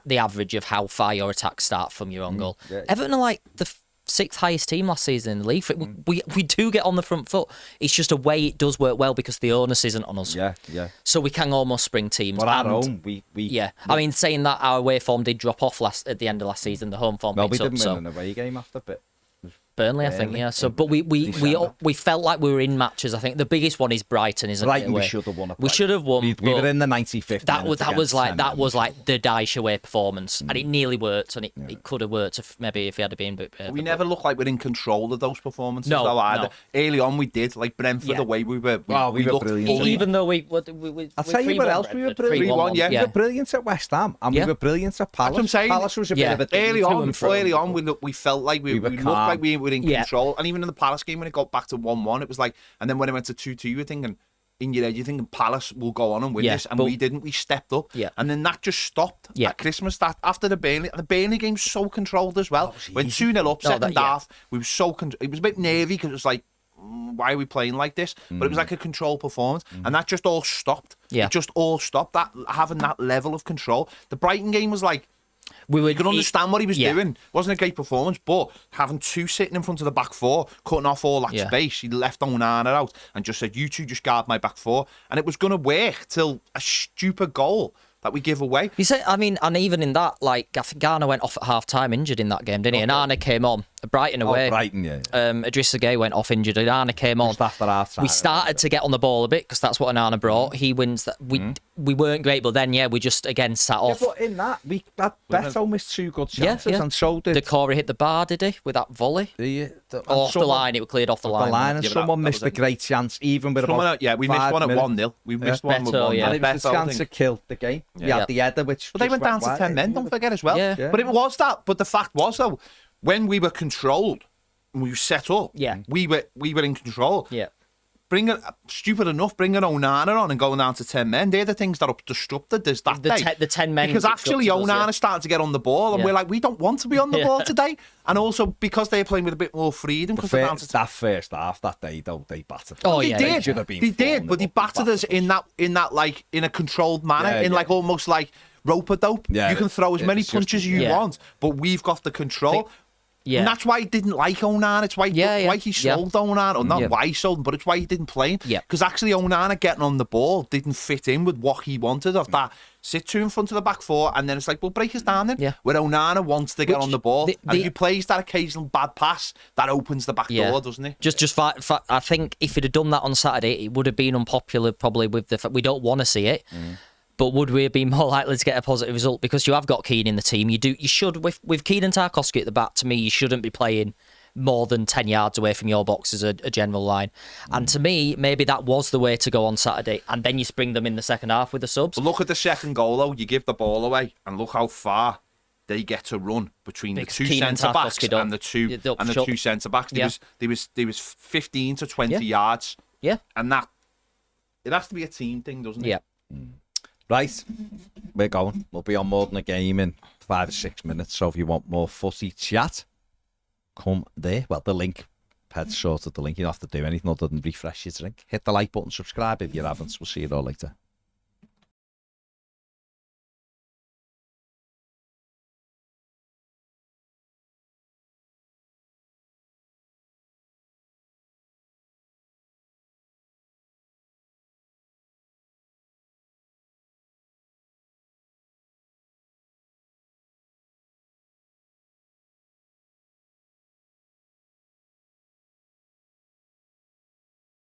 Speaker 2: the average of how far your attacks start from your own goal. Yeah. Everton are like the 6th highest team last season in the league. We do get on the front foot. It's just a way it does work well because the onus isn't on us.
Speaker 1: Yeah.
Speaker 2: So we can almost spring teams.
Speaker 1: But at home, we
Speaker 2: I mean, saying that, our away form did drop off at the end of last season. The home form picked up.
Speaker 1: We didn't win an away game after a bit.
Speaker 2: Burnley, I think, yeah. So, but we felt like we were in matches. I think the biggest one is Brighton, isn't it?
Speaker 1: Brighton, we should have won.
Speaker 2: We should have won.
Speaker 1: We were in the 95th.
Speaker 2: That was like the Dyche away performance, and it nearly worked, and it could have worked if he had been.
Speaker 3: We never look like we're in control of those performances.
Speaker 2: No,
Speaker 3: though, either.
Speaker 2: No.
Speaker 3: Early on, we did. Like Brentford, the way we were.
Speaker 1: We were brilliant.
Speaker 2: Even though we
Speaker 1: I'll tell you what else we were brilliant.
Speaker 3: 3-1,
Speaker 1: We were brilliant at West Ham, and we were brilliant at Palace.
Speaker 3: That's what I'm saying.
Speaker 1: Palace was a bit of a
Speaker 3: early on. We felt like we looked like we were in control. And even in the Palace game, when it got back to 1-1, it was like, and then when it went to 2-2, you were thinking, in your head, you're thinking Palace will go on and win this, and we didn't. We stepped up, and then that just stopped at Christmas. That after the Burnley game's so controlled as well. When 2-0 up, second half, we were so it was a bit nervy because it was like, why are we playing like this? But it was like a controlled performance, and that just all stopped. It just all stopped. That having that level of control. The Brighton game was like, you can understand what he was doing. It wasn't a great performance, but having two sitting in front of the back four, cutting off all that space, he left Onana out and just said, you two just guard my back four. And it was going to work till a stupid goal that we give away.
Speaker 2: You say, I mean, and even in that, like, I think Garner went off at half-time injured in that game, didn't he? And Arne came on. Brighton away.
Speaker 1: Brighton, yeah.
Speaker 2: Idrissa Gueye went off injured and Arne came on.
Speaker 1: Just after half-time.
Speaker 2: We started to get on the ball a bit because that's what Onana brought. He wins that. We weren't great, but then, we just, again, sat off.
Speaker 1: But in that, Beto missed 2 good chances and so did...
Speaker 2: Decore hit the bar, did he, with that volley? Off the line, it was cleared off the line.
Speaker 1: And someone missed a great chance, even with about
Speaker 3: we missed one at 1-0. We missed one with 1-0.
Speaker 1: And it was a chance to kill the game. He had the header, which...
Speaker 3: But they went down to 10 men, don't forget as well. But it was that. But the fact was, though, when we were controlled, we were set up, we were in control. Stupid enough, bringing Onana on and going down to 10 men, they're the things that have disrupted this that day.
Speaker 2: The 10 men.
Speaker 3: Because actually Onana's starting to get on the ball, and we're like, we don't want to be on the ball today. And also because they're playing with a bit more freedom.
Speaker 1: That first half that day, though, they battered.
Speaker 3: They did, but they battered us in that like in a controlled manner, like almost like rope-a-dope. You can throw as many punches as you want, but we've got the control. And that's why he didn't like Onana. It's why he sold Onana. Or not why he sold him, but it's why he didn't play him. Because actually Onana getting on the ball didn't fit in with what he wanted of that. Sit 2 in front of the back four, and then it's like, well, break us down then. Where Onana wants to get on the ball. And if he plays that occasional bad pass, that opens the back door, doesn't it?
Speaker 2: I think if he'd have done that on Saturday, it would have been unpopular probably with the fact we don't want to see it. But would we have been more likely to get a positive result? Because you have got Keane in the team. You should, with Keane and Tarkowski at the back, to me, you shouldn't be playing more than 10 yards away from your box as a general line. And to me, maybe that was the way to go on Saturday. And then you spring them in the second half with the subs.
Speaker 3: But look at the second goal, though. You give the ball away, and look how far they get to run between the two centre-backs and the two centre-backs. There was 15 to 20 yards. And that, it has to be a team thing, doesn't it?
Speaker 1: Right, we're going. We'll be on more than a game in 5 or 6 minutes. So if you want more footy chat, come there. Well, the link, Ped's sorted the link. You don't have to do anything other than refresh your drink. Hit the like button, subscribe if you haven't. We'll see you all later.